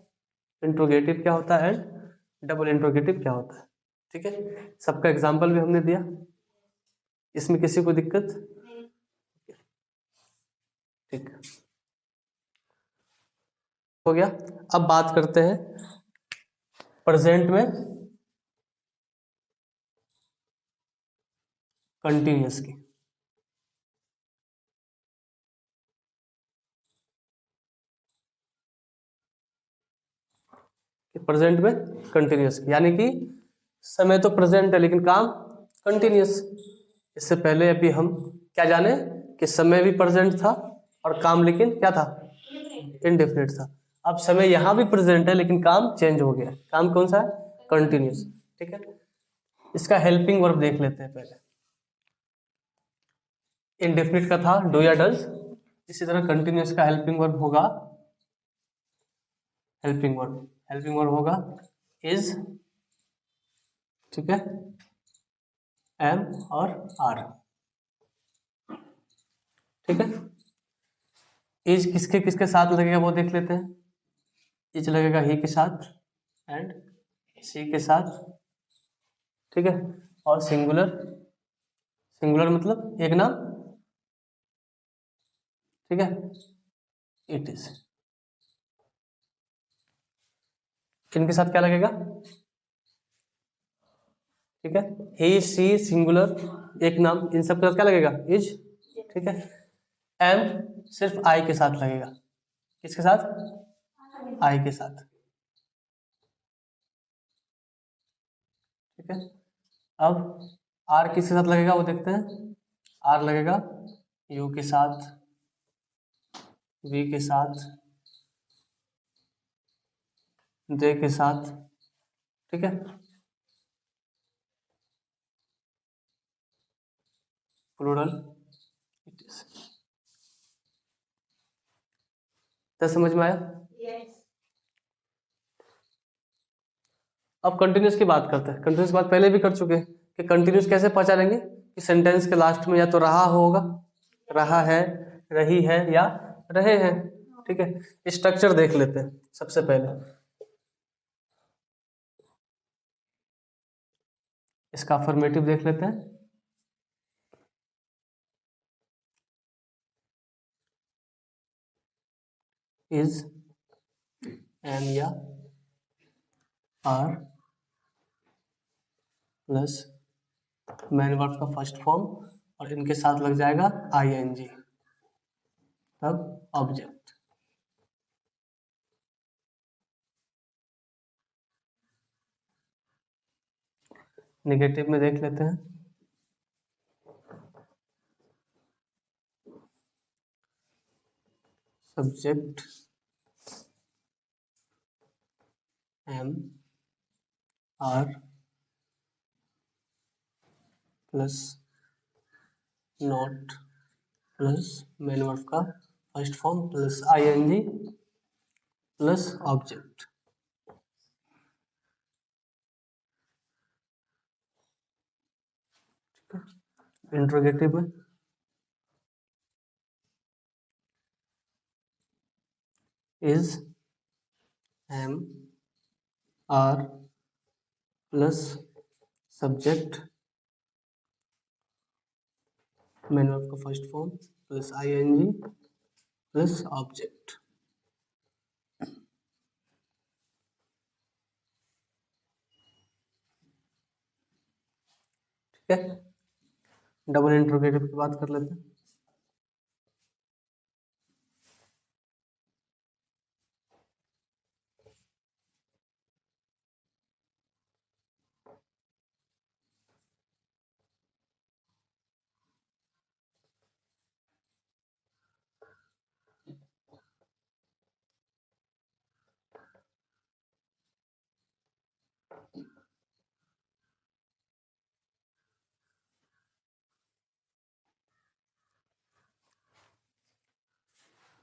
इंट्रोगेटिव क्या होता है, एंड डबल इंट्रोगेटिव क्या होता है। ठीक है, सबका एग्जाम्पल भी हमने दिया, इसमें किसी को दिक्कत? ठीक हो गया। अब बात करते हैं प्रेजेंट में कंटिन्यूअस की। प्रेजेंट में कंटिन्यूअस यानी कि समय तो प्रेजेंट है लेकिन काम कंटिन्यूअस। इससे पहले अभी हम क्या जाने कि समय भी प्रेजेंट था और काम लेकिन क्या था, इनडेफिनिट था। अब समय यहाँ भी प्रेजेंट है लेकिन काम चेंज हो गया, काम कौन सा है, कंटिन्यूअस। ठीक है, इसका हेल्पिंग वर्ब देख लेते हैं पहले। इनडेफिनिट का था डू या डज, इसी तरह कंटिन्यूअस का हेल्पिंग वर्ब होगा, हेल्पिंग वर्ब होगा इज। ठीक है, एम और आर। ठीक है, इज किसके किसके साथ लगेगा वो देख लेते हैं। इज लगेगा ही के साथ एंड सी के साथ। ठीक है, और सिंगुलर, सिंगुलर मतलब एक नाम। ठीक है, इट इज, इनके साथ क्या लगेगा, ठीक है, ही सी सिंगुलर एक नाम, इन सब के साथ क्या लगेगा, इज। ठीक है, एम सिर्फ आई के साथ लगेगा, किसके साथ, आई के साथ। ठीक है, अब आर किसके साथ लगेगा वो देखते हैं। आर लगेगा यू के साथ, वी के साथ, दे के साथ। ठीक है, प्लूरल इट इज। तो समझ में आया? अब कंटिन्यूस की बात करते हैं। कंटिन्यूस की बात पहले भी कर चुके हैं कि कंटिन्यूस कैसे पहचानेंगे, कि सेंटेंस के लास्ट में या तो रहा होगा, रहा है, रही है, या रहे हैं। ठीक है, स्ट्रक्चर देख लेते हैं सबसे पहले। इसका अफर्मेटिव देख लेते हैं। इज, एम या आर प्लस मैन वर्ब का फर्स्ट फॉर्म, और इनके साथ लग जाएगा आई एन जी, तब ऑब्जेक्ट। निगेटिव में देख लेते हैं। Subject am are plus not plus main verb का first form plus ING plus object. Interrogative में is am are plus subject main verb का first form plus ING plus object. ठीक है, डबल इंट्रोगेटिव की बात कर लेते हैं।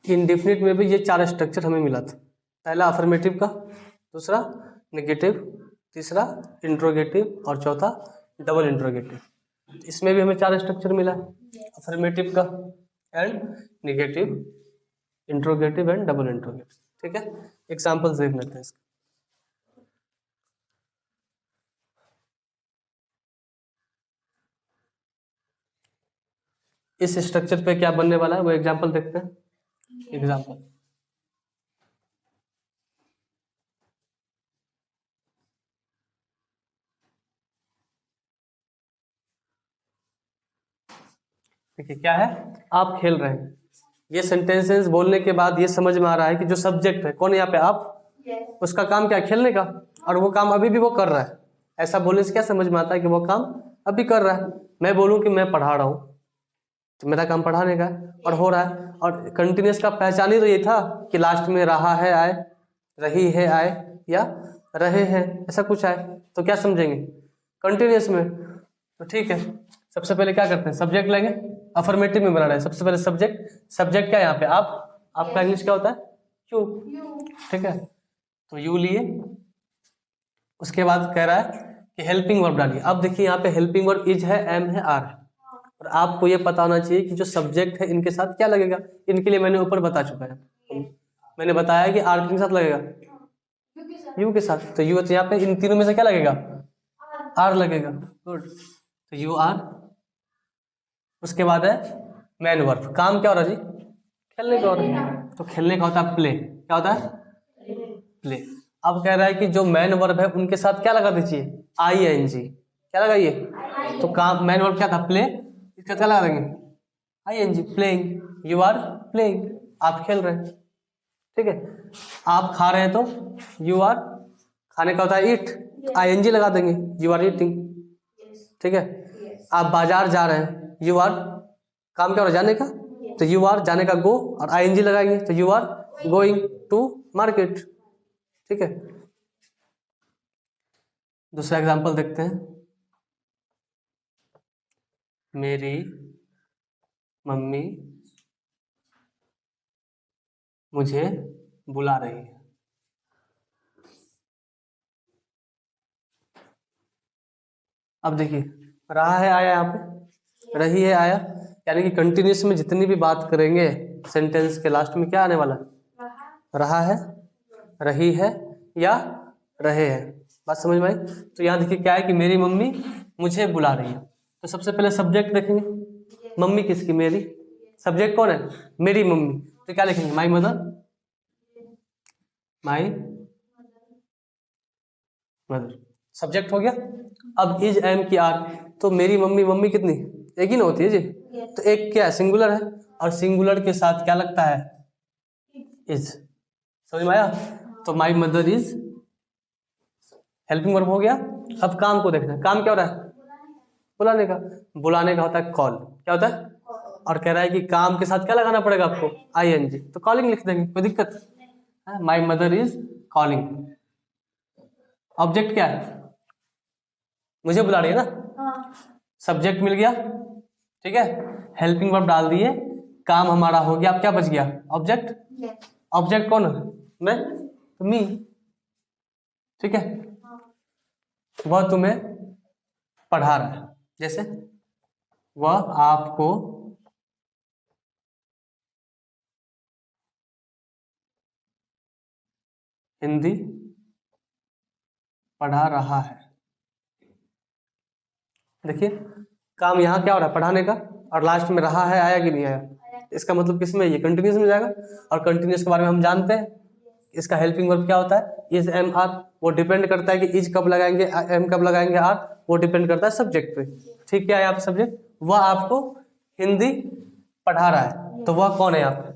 इंडेफिनिट में भी ये चार स्ट्रक्चर हमें मिला था। पहला अफर्मेटिव का, दूसरा नेगेटिव, तीसरा इंट्रोगेटिव और चौथा डबल इंट्रोगेटिव। इसमें भी हमें चार स्ट्रक्चर मिला है, अफर्मेटिव का and negative, interrogative and double interrogative. ठीक है, एग्जाम्पल्स देख लेते हैं इसके। इस स्ट्रक्चर पे क्या बनने वाला है वो एग्जाम्पल देखते हैं। एग्जाम्पल, देखिए क्या है, आप खेल रहे हैं, ये सेंटेंसेस बोलने के बाद ये समझ में आ रहा है कि जो सब्जेक्ट है कौन है यहाँ पे, आप। उसका काम क्या है, खेलने का, और वो काम अभी भी वो कर रहा है। ऐसा बोलने से क्या समझ में आता है कि वो काम अभी कर रहा है। मैं बोलूँ कि मैं पढ़ा रहा हूँ तो मेरा काम पढ़ाने का है और हो रहा है। और कंटिन्यूस का पहचान ही तो ये था कि लास्ट में रहा है आए, रही है आए या रहे हैं, ऐसा कुछ आए तो क्या समझेंगे, कंटिन्यूस में। तो ठीक है, सबसे पहले क्या करते हैं, सब्जेक्ट लेंगे। अफर्मेटिव में बना रहे हैं, सबसे पहले सब्जेक्ट। सब्जेक्ट क्या है यहाँ पे, आप। आपका इंग्लिश क्या होता है, यू। ठीक है, तो यू लिए। उसके बाद कह रहा है कि हेल्पिंग वर्ब डालिए। अब देखिए यहाँ पे हेल्पिंग वर्ब इज है, एम है, आर है, और आपको ये पता होना चाहिए कि जो सब्जेक्ट है इनके साथ क्या लगेगा। इनके लिए मैंने ऊपर बता चुका है, मैंने बताया कि आर के साथ लगेगा, यू के साथ। तो यू, तो यहाँ पे इन तीनों में से क्या लगेगा, आर लगेगा। गुड, तो यू आर। उसके बाद है मैन वर्ब, काम क्या हो रहा है जी, खेलने का हो रहा है, तो खेलने का होता है प्ले। क्या होता है, प्ले। अब कह रहा है कि जो मैन वर्ब है उनके साथ क्या लगा दीजिए, आई एन जी। क्या लगाइए, तो काम मैन वर्ब क्या था, प्ले, इसका क्या लगा देंगे, I N G, playing. You are playing, आप खेल रहे हैं। ठीक है, आप खा रहे हैं तो यू आर, खाने का होता है ईट, आई एन जी लगा देंगे, यू आर ईटिंग। ठीक है, आप बाजार जा रहे हैं, यू आर, काम क्या हो रहा है, जाने का, तो यू आर जाने का गो, और आई एन जी लगाएंगे तो you are going to market. ठीक है, दूसरा एग्जांपल देखते हैं। मेरी मम्मी मुझे बुला रही है। अब देखिए, रहा है आया, यहाँ पे रही है आया, यानी कि कंटिन्यूस में जितनी भी बात करेंगे सेंटेंस के लास्ट में क्या आने वाला है, रहा है, रही है या रहे हैं। बात समझ में आई। तो यहाँ देखिए क्या है कि मेरी मम्मी मुझे बुला रही है, तो सबसे पहले सब्जेक्ट देखेंगे, मम्मी किसकी, मेरी। सब्जेक्ट कौन है, मेरी मम्मी, तो क्या लिखेंगे, my mother, my mother, subject हो गया। अब इज एम की आर, तो मेरी मम्मी, मम्मी कितनी, एक ही ना होती है जी, तो एक क्या है, सिंगुलर है, और सिंगुलर के साथ क्या लगता है, इज। समझ में आया। तो my mother is helping verb हो गया। अब काम को देखना है, काम क्या हो रहा है, बुलाने का। बुलाने का होता है कॉल, क्या होता है, और कह रहा है कि काम के साथ क्या लगाना पड़ेगा आपको, आई एन जी, तो कॉलिंग लिख देंगे, कोई दिक्कत। My mother is calling. Object क्या है? मुझे बुला रही है ना। सब्जेक्ट मिल गया, ठीक है, हेल्पिंग वर्ब डाल दिए, काम हमारा हो गया। अब क्या बच गया? ऑब्जेक्ट। ऑब्जेक्ट कौन है? मैं, तो मी, ठीक है। वह तुम्हें पढ़ा रहा है, जैसे वह आपको हिंदी पढ़ा रहा है। देखिए काम यहाँ क्या हो रहा है? पढ़ाने का, और लास्ट में रहा है आया कि नहीं आया? इसका मतलब किस में? ये कंटिन्यूस में जाएगा, और कंटिन्यूस के बारे में हम जानते हैं, इसका हेल्पिंग वर्ब क्या होता है? Is, am, are. वो डिपेंड करता है कि इज कब लगाएंगे, एम कब लगाएंगे, आर, वो डिपेंड करता है सब्जेक्ट पे। ठीक, क्या है आप सब्जेक्ट? वह आपको हिंदी पढ़ा रहा है, तो वह कौन है यहाँ पे?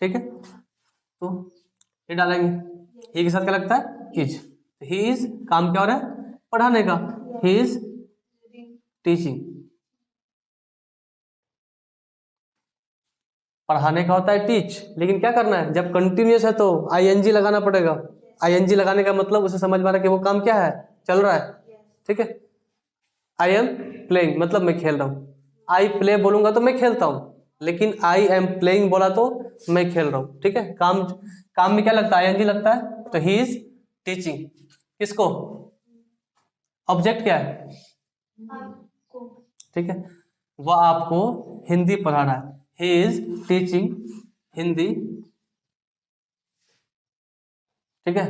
ठीक है, तो ये डालेंगे, ये के साथ क्या लगता है? इज। ही इज, काम क्या हो रहा है? पढ़ाने का। ही इज टीचिंग, पढ़ाने का होता है टीच, लेकिन क्या करना है? जब कंटिन्यूस है तो आईएनजी लगाना पड़ेगा। आईएनजी लगाने का मतलब उसे समझ में आ रहा है कि वो काम क्या है? चल रहा है, ठीक है। आई एम प्लेइंग मतलब मैं खेल रहा हूँ। आई प्ले बोलूंगा तो मैं खेलता हूँ, लेकिन आई एम प्लेइंग बोला तो मैं खेल रहा हूँ, ठीक है। काम, काम में क्या लगता है? आईएनजी लगता है, तो ही इज टीचिंग। किसको? ऑब्जेक्ट क्या है? ठीक है, वह आपको हिंदी पढ़ा रहा है। ही इज टीचिंग हिंदी, ठीक है।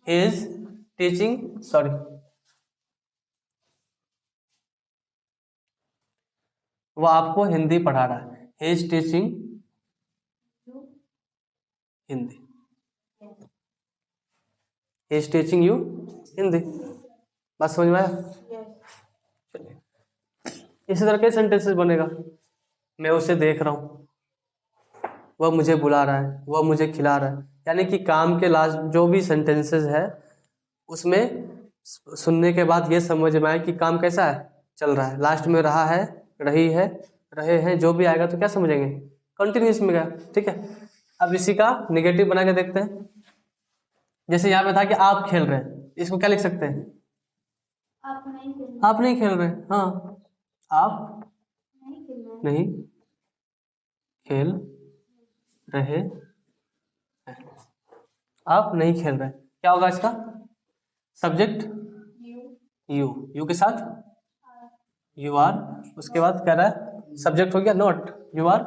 ही इज टीचिंग, सॉरी, वह आपको हिंदी पढ़ा रहा है। He is teaching Hindi, he is teaching you Hindi. बात समझ में आया? चलिए, इसी तरह के सेंटेंसेस बनेगा। मैं उसे देख रहा हूँ, वह मुझे बुला रहा है, वह मुझे खिला रहा है। यानी कि काम के लास्ट जो भी सेंटेंसेस है उसमें सुनने के बाद ये समझ में आए कि काम कैसा है? चल रहा है। लास्ट में रहा है, रही है, रहे हैं, जो भी आएगा तो क्या समझेंगे? कंटिन्यूस में गया, ठीक है। अब इसी का निगेटिव बना के देखते हैं। जैसे यहाँ पे था कि आप खेल रहे हैं, इसको क्या लिख सकते हैं? आप नहीं खेल रहे, हाँ, आप नहीं खेल रहे, आप नहीं खेल रहे, क्या होगा इसका? सब्जेक्ट यू, यू के साथ यू आर, उसके बाद कह रहा है सब्जेक्ट हो गया नॉट, यू आर,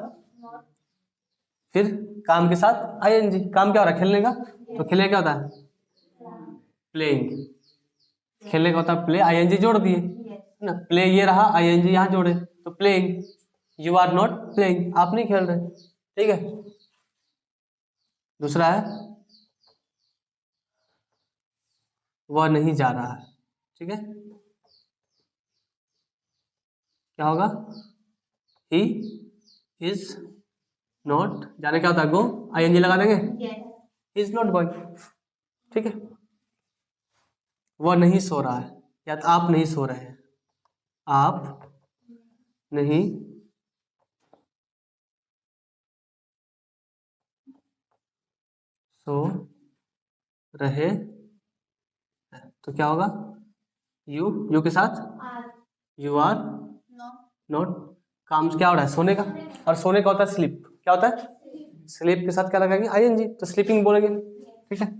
फिर काम के साथ आईएनजी। काम क्या हो रहा है? खेलने का, तो खेलने क्या होता है? प्लेइंग। खेलने का होता है प्ले, आईएनजी जोड़ दिए ना, प्ले ये रहा, आईएनजी यहाँ जोड़े तो playing. You are not playing, आप नहीं खेल रहे, ठीक है। दूसरा है वह नहीं जा रहा है, ठीक है। क्या होगा? ही इज नॉट, जाने क्या होता है? गो, आईएनजी लगा देंगे, ही इज नॉट गोइंग, ठीक है। वह नहीं सो रहा है, या तो आप नहीं सो रहे हैं, आप नहीं सो रहे हैं, तो क्या होगा? यू, यू के साथ यू आर नॉट। काम क्या हो रहा है? सोने का, और सोने का होता है स्लीप। क्या होता है? स्लीप के साथ क्या लगाएंगे? आईएनजी, तो स्लीपिंग बोलेंगे, ठीक है।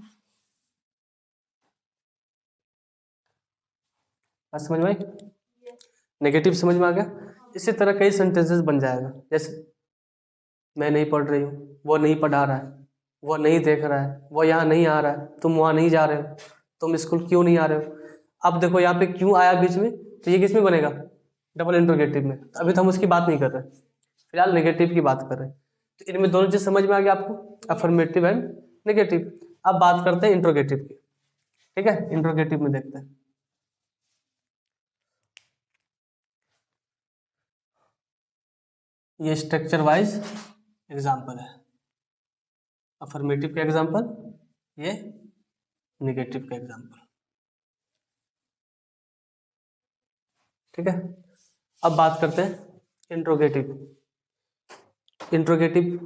बात समझ में आई? नेगेटिव समझ में आ गया? इसी तरह कई सेंटेंसेस बन जाएगा। जैसे मैं नहीं पढ़ रही हूँ, वो नहीं पढ़ा रहा है, वो नहीं देख रहा है, वो यहाँ नहीं आ रहा है, तुम वहाँ नहीं जा रहे हो, तुम स्कूल क्यों नहीं आ रहे हो। अब देखो यहाँ पे क्यों आया बीच में, तो ये किस में बनेगा? डबल इंट्रोगेटिव में। अभी तो हम उसकी बात नहीं कर रहे, फिलहाल नेगेटिव की बात कर रहे हैं। तो इनमें दोनों चीज समझ में आ गया आपको, अफर्मेटिव एंड नेगेटिव। अब बात करते हैं इंट्रोगेटिव की, ठीक है। इंट्रोगेटिव में देखते हैं, ये स्ट्रक्चर वाइज एग्जाम्पल है। अफर्मेटिव का एग्जाम्पल, ये नेगेटिव का एग्जाम्पल, ठीक है। अब बात करते हैं इंट्रोगेटिव। इंट्रोगेटिव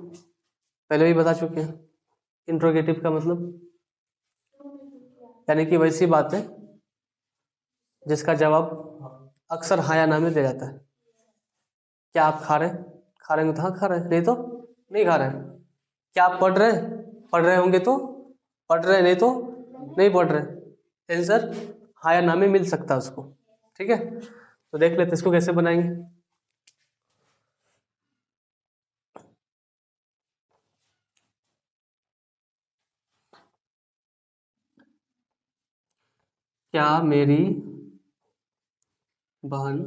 पहले भी बता चुके हैं। इंट्रोगेटिव का मतलब यानी कि वैसी बात है जिसका जवाब अक्सर हाँ या ना में दिया जाता है। क्या आप खा रहे हैं? खा रहे हैं तो हाँ खा रहे हैं, नहीं तो नहीं खा रहे हैं। क्या आप पढ़ रहे हैं? पढ़ रहे होंगे तो पढ़ रहे हैं, नहीं तो नहीं पढ़ रहे। आंसर हाँ या ना में मिल सकता है उसको। ठीक है, तो देख लेते इसको कैसे बनाएंगे। क्या मेरी बहन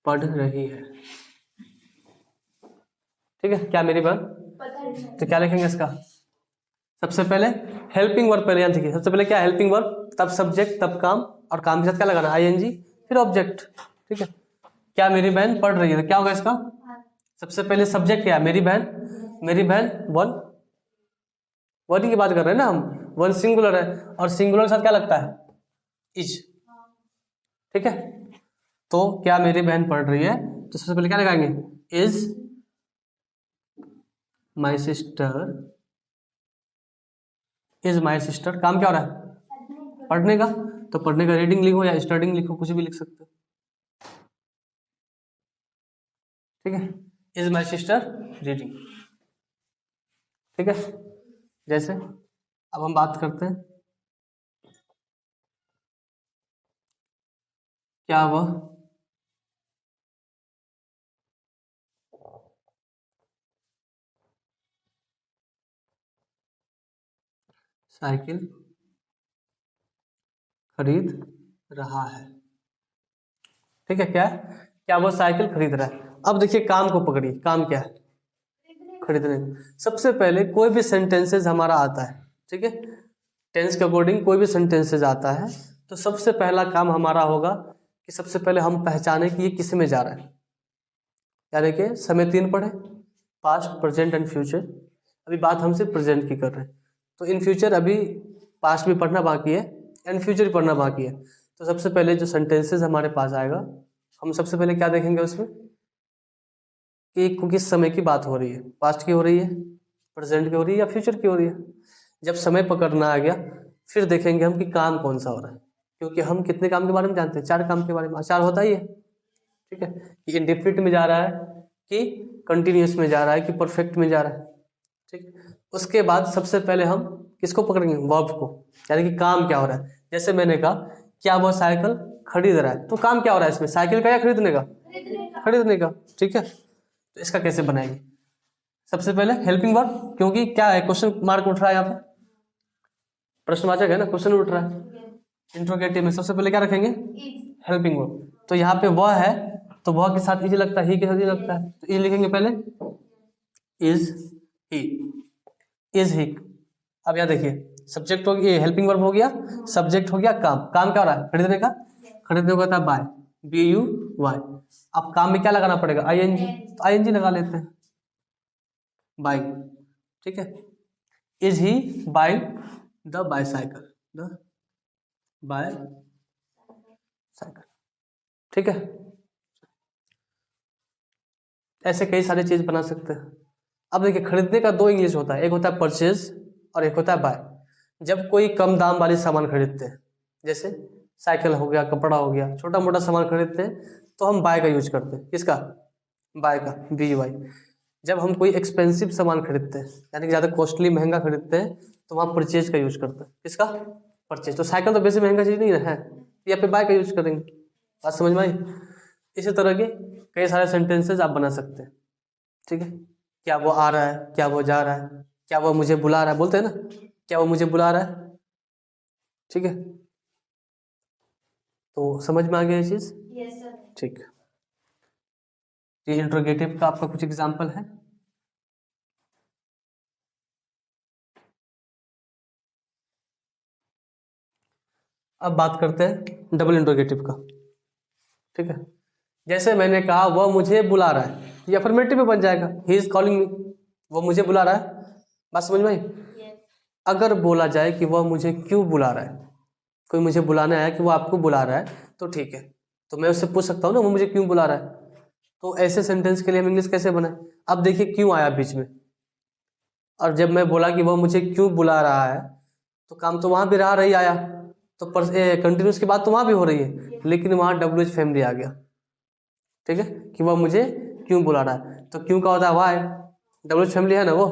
पढ़ रही है? ठीक है, क्या मेरी बहन, तो क्या लिखेंगे इसका? सबसे पहले हेल्पिंग वर्ब पहले यहाँ लिखिए। सबसे पहले क्या हेल्पिंग वर्ब, तब सब्जेक्ट, तब काम, और काम के साथ क्या लगाना, आईएनजी, फिर ऑब्जेक्ट। ठीक है, क्या मेरी बहन पढ़ रही है, तो क्या होगा इसका? सबसे पहले सब्जेक्ट क्या है, मेरी बहन। मेरी बहन वन, वन ही की बात कर रहे हैं ना हम, वन सिंगुलर है, और सिंगुलर के साथ क्या लगता है, इज। ठीक है, तो क्या मेरी बहन पढ़ रही है, तो सबसे पहले क्या लगाएंगे, is my sister, is my sister. काम क्या हो रहा है, पढ़ने का, तो पढ़ने का रीडिंग लिखो या स्टडिंग लिखो, कुछ भी लिख सकते हो। ठीक है, इज माई सिस्टर रीडिंग। ठीक है, जैसे अब हम बात करते हैं, क्या वह साइकिल खरीद रहा है? ठीक है, क्या है, क्या वो साइकिल खरीद रहा है। अब देखिए काम को पकड़िए, काम क्या है, खरीदने। सबसे पहले कोई भी सेंटेंसेस हमारा आता है, ठीक है, टेंस के अकॉर्डिंग कोई भी सेंटेंसेस आता है, तो सबसे पहला काम हमारा होगा कि सबसे पहले हम पहचाने कि ये किस में जा रहा है। यानी कि समय 3 पढ़े, पास्ट, प्रेजेंट एंड फ्यूचर। अभी बात हम सिर्फ प्रेजेंट की कर रहे हैं, तो इन फ्यूचर अभी पास्ट भी पढ़ना बाकी है एंड फ्यूचर भी पढ़ना बाकी है। तो सबसे पहले जो सेंटेंसेस हमारे पास आएगा, हम सबसे पहले क्या देखेंगे उसमें कि किस समय की बात हो रही है, पास्ट की हो रही है, प्रेजेंट की हो रही है या फ्यूचर की हो रही है। जब समय पकड़ना आ गया, फिर देखेंगे हम कि काम कौन सा हो रहा है, क्योंकि हम कितने काम के बारे में जानते हैं, 4 काम के बारे में, 4 होता ही है। ठीक है, कि इंडेफिनिट में जा रहा है, कि कंटिन्यूस में जा रहा है, कि परफेक्ट में जा रहा है। ठीक, उसके बाद सबसे पहले हम किसको पकड़ेंगे, वर्ब को, यानी कि काम क्या हो रहा है। जैसे मैंने कहा क्या वो साइकिल खरीद रहा है, तो काम क्या हो रहा है इसमें, साइकिल का या खरीदने का, खरीदने का। ठीक है, तो इसका कैसे बनाएंगे, सबसे पहले हेल्पिंग वर्ब, क्योंकि क्या है, क्वेश्चन मार्क उठ रहा है यहाँ पे, प्रश्नवाचक है ना, क्वेश्चन उठ रहा है। इंट्रोगेटिव में सबसे पहले क्या रखेंगे, हेल्पिंग वर्ब। तो यहाँ पे वह है, तो वह के साथ इज लगता है, ही के साथ इज लगता है, तो इज लिखेंगे पहले, इज ही, इज ही। अब यहाँ देखिए सब्जेक्ट हो गया, हेल्पिंग वर्ब हो गया, सब्जेक्ट हो गया काम। काम क्या हो रहा है, खरीदने का, खरीदने को होता है बाय, BUY। अब काम में क्या लगाना पड़ेगा, ING, तो ING लगा लेते हैं, बाय। ठीक है, is he by the bicycle, the bicycle. ठीक है, ऐसे कई सारे चीज बना सकते हैं। अब देखिए खरीदने का 2 इंग्लिश होता है, एक होता है परचेज और एक होता है बाय। जब कोई कम दाम वाली सामान खरीदते हैं, जैसे साइकिल हो गया, कपड़ा हो गया, छोटा मोटा सामान खरीदते हैं, तो हम बाय का यूज करते हैं, किसका, बाय का, BUY। जब हम कोई एक्सपेंसिव सामान खरीदते हैं, यानी कि ज़्यादा कॉस्टली, महंगा खरीदते हैं, तो वहाँ परचेज का यूज करते हैं, किसका, परचेज। तो साइकिल तो वैसे महंगा चीज़ नहीं है, यहाँ पे बाय का यूज करेंगे। बात समझ में आई। इसी तरह के कई सारे सेंटेंसेस आप बना सकते हैं। ठीक है, क्या वो आ रहा है, क्या वो जा रहा है, क्या वो मुझे बुला रहा है, बोलते हैं ना, क्या वो मुझे बुला रहा है। ठीक है, तो समझ में आ गया ये चीज। ठीक, ये इंट्रोगेटिव का आपका कुछ एग्जांपल है। अब बात करते हैं डबल इंट्रोगेटिव का। ठीक है, जैसे मैंने कहा वह मुझे बुला रहा है, ये अफर्मेटिव में बन जाएगा, ही इज कॉलिंग मी, वो मुझे बुला रहा है। बात समझ में आई। अगर बोला जाए कि वह मुझे क्यों बुला रहा है, कोई मुझे बुलाने आया कि वो आपको बुला रहा है, तो ठीक है, तो मैं उससे पूछ सकता हूँ ना वो मुझे क्यों बुला रहा है। तो ऐसे सेंटेंस के लिए हम इंग्लिश कैसे बनाए। अब देखिए क्यों आया बीच में, और जब मैं बोला कि वह मुझे क्यों बुला रहा है, तो काम तो वहाँ भी रहा रही आया, तो कंटिन्यूस की बात तो वहाँ भी हो रही है, लेकिन वहाँ डब्ल्यू एच फैमिली आ गया। ठीक है, कि वह मुझे क्यों बुला रहा है, तो क्यों का होता है वाई, डब्ल्यू एच फैमिली है ना वो,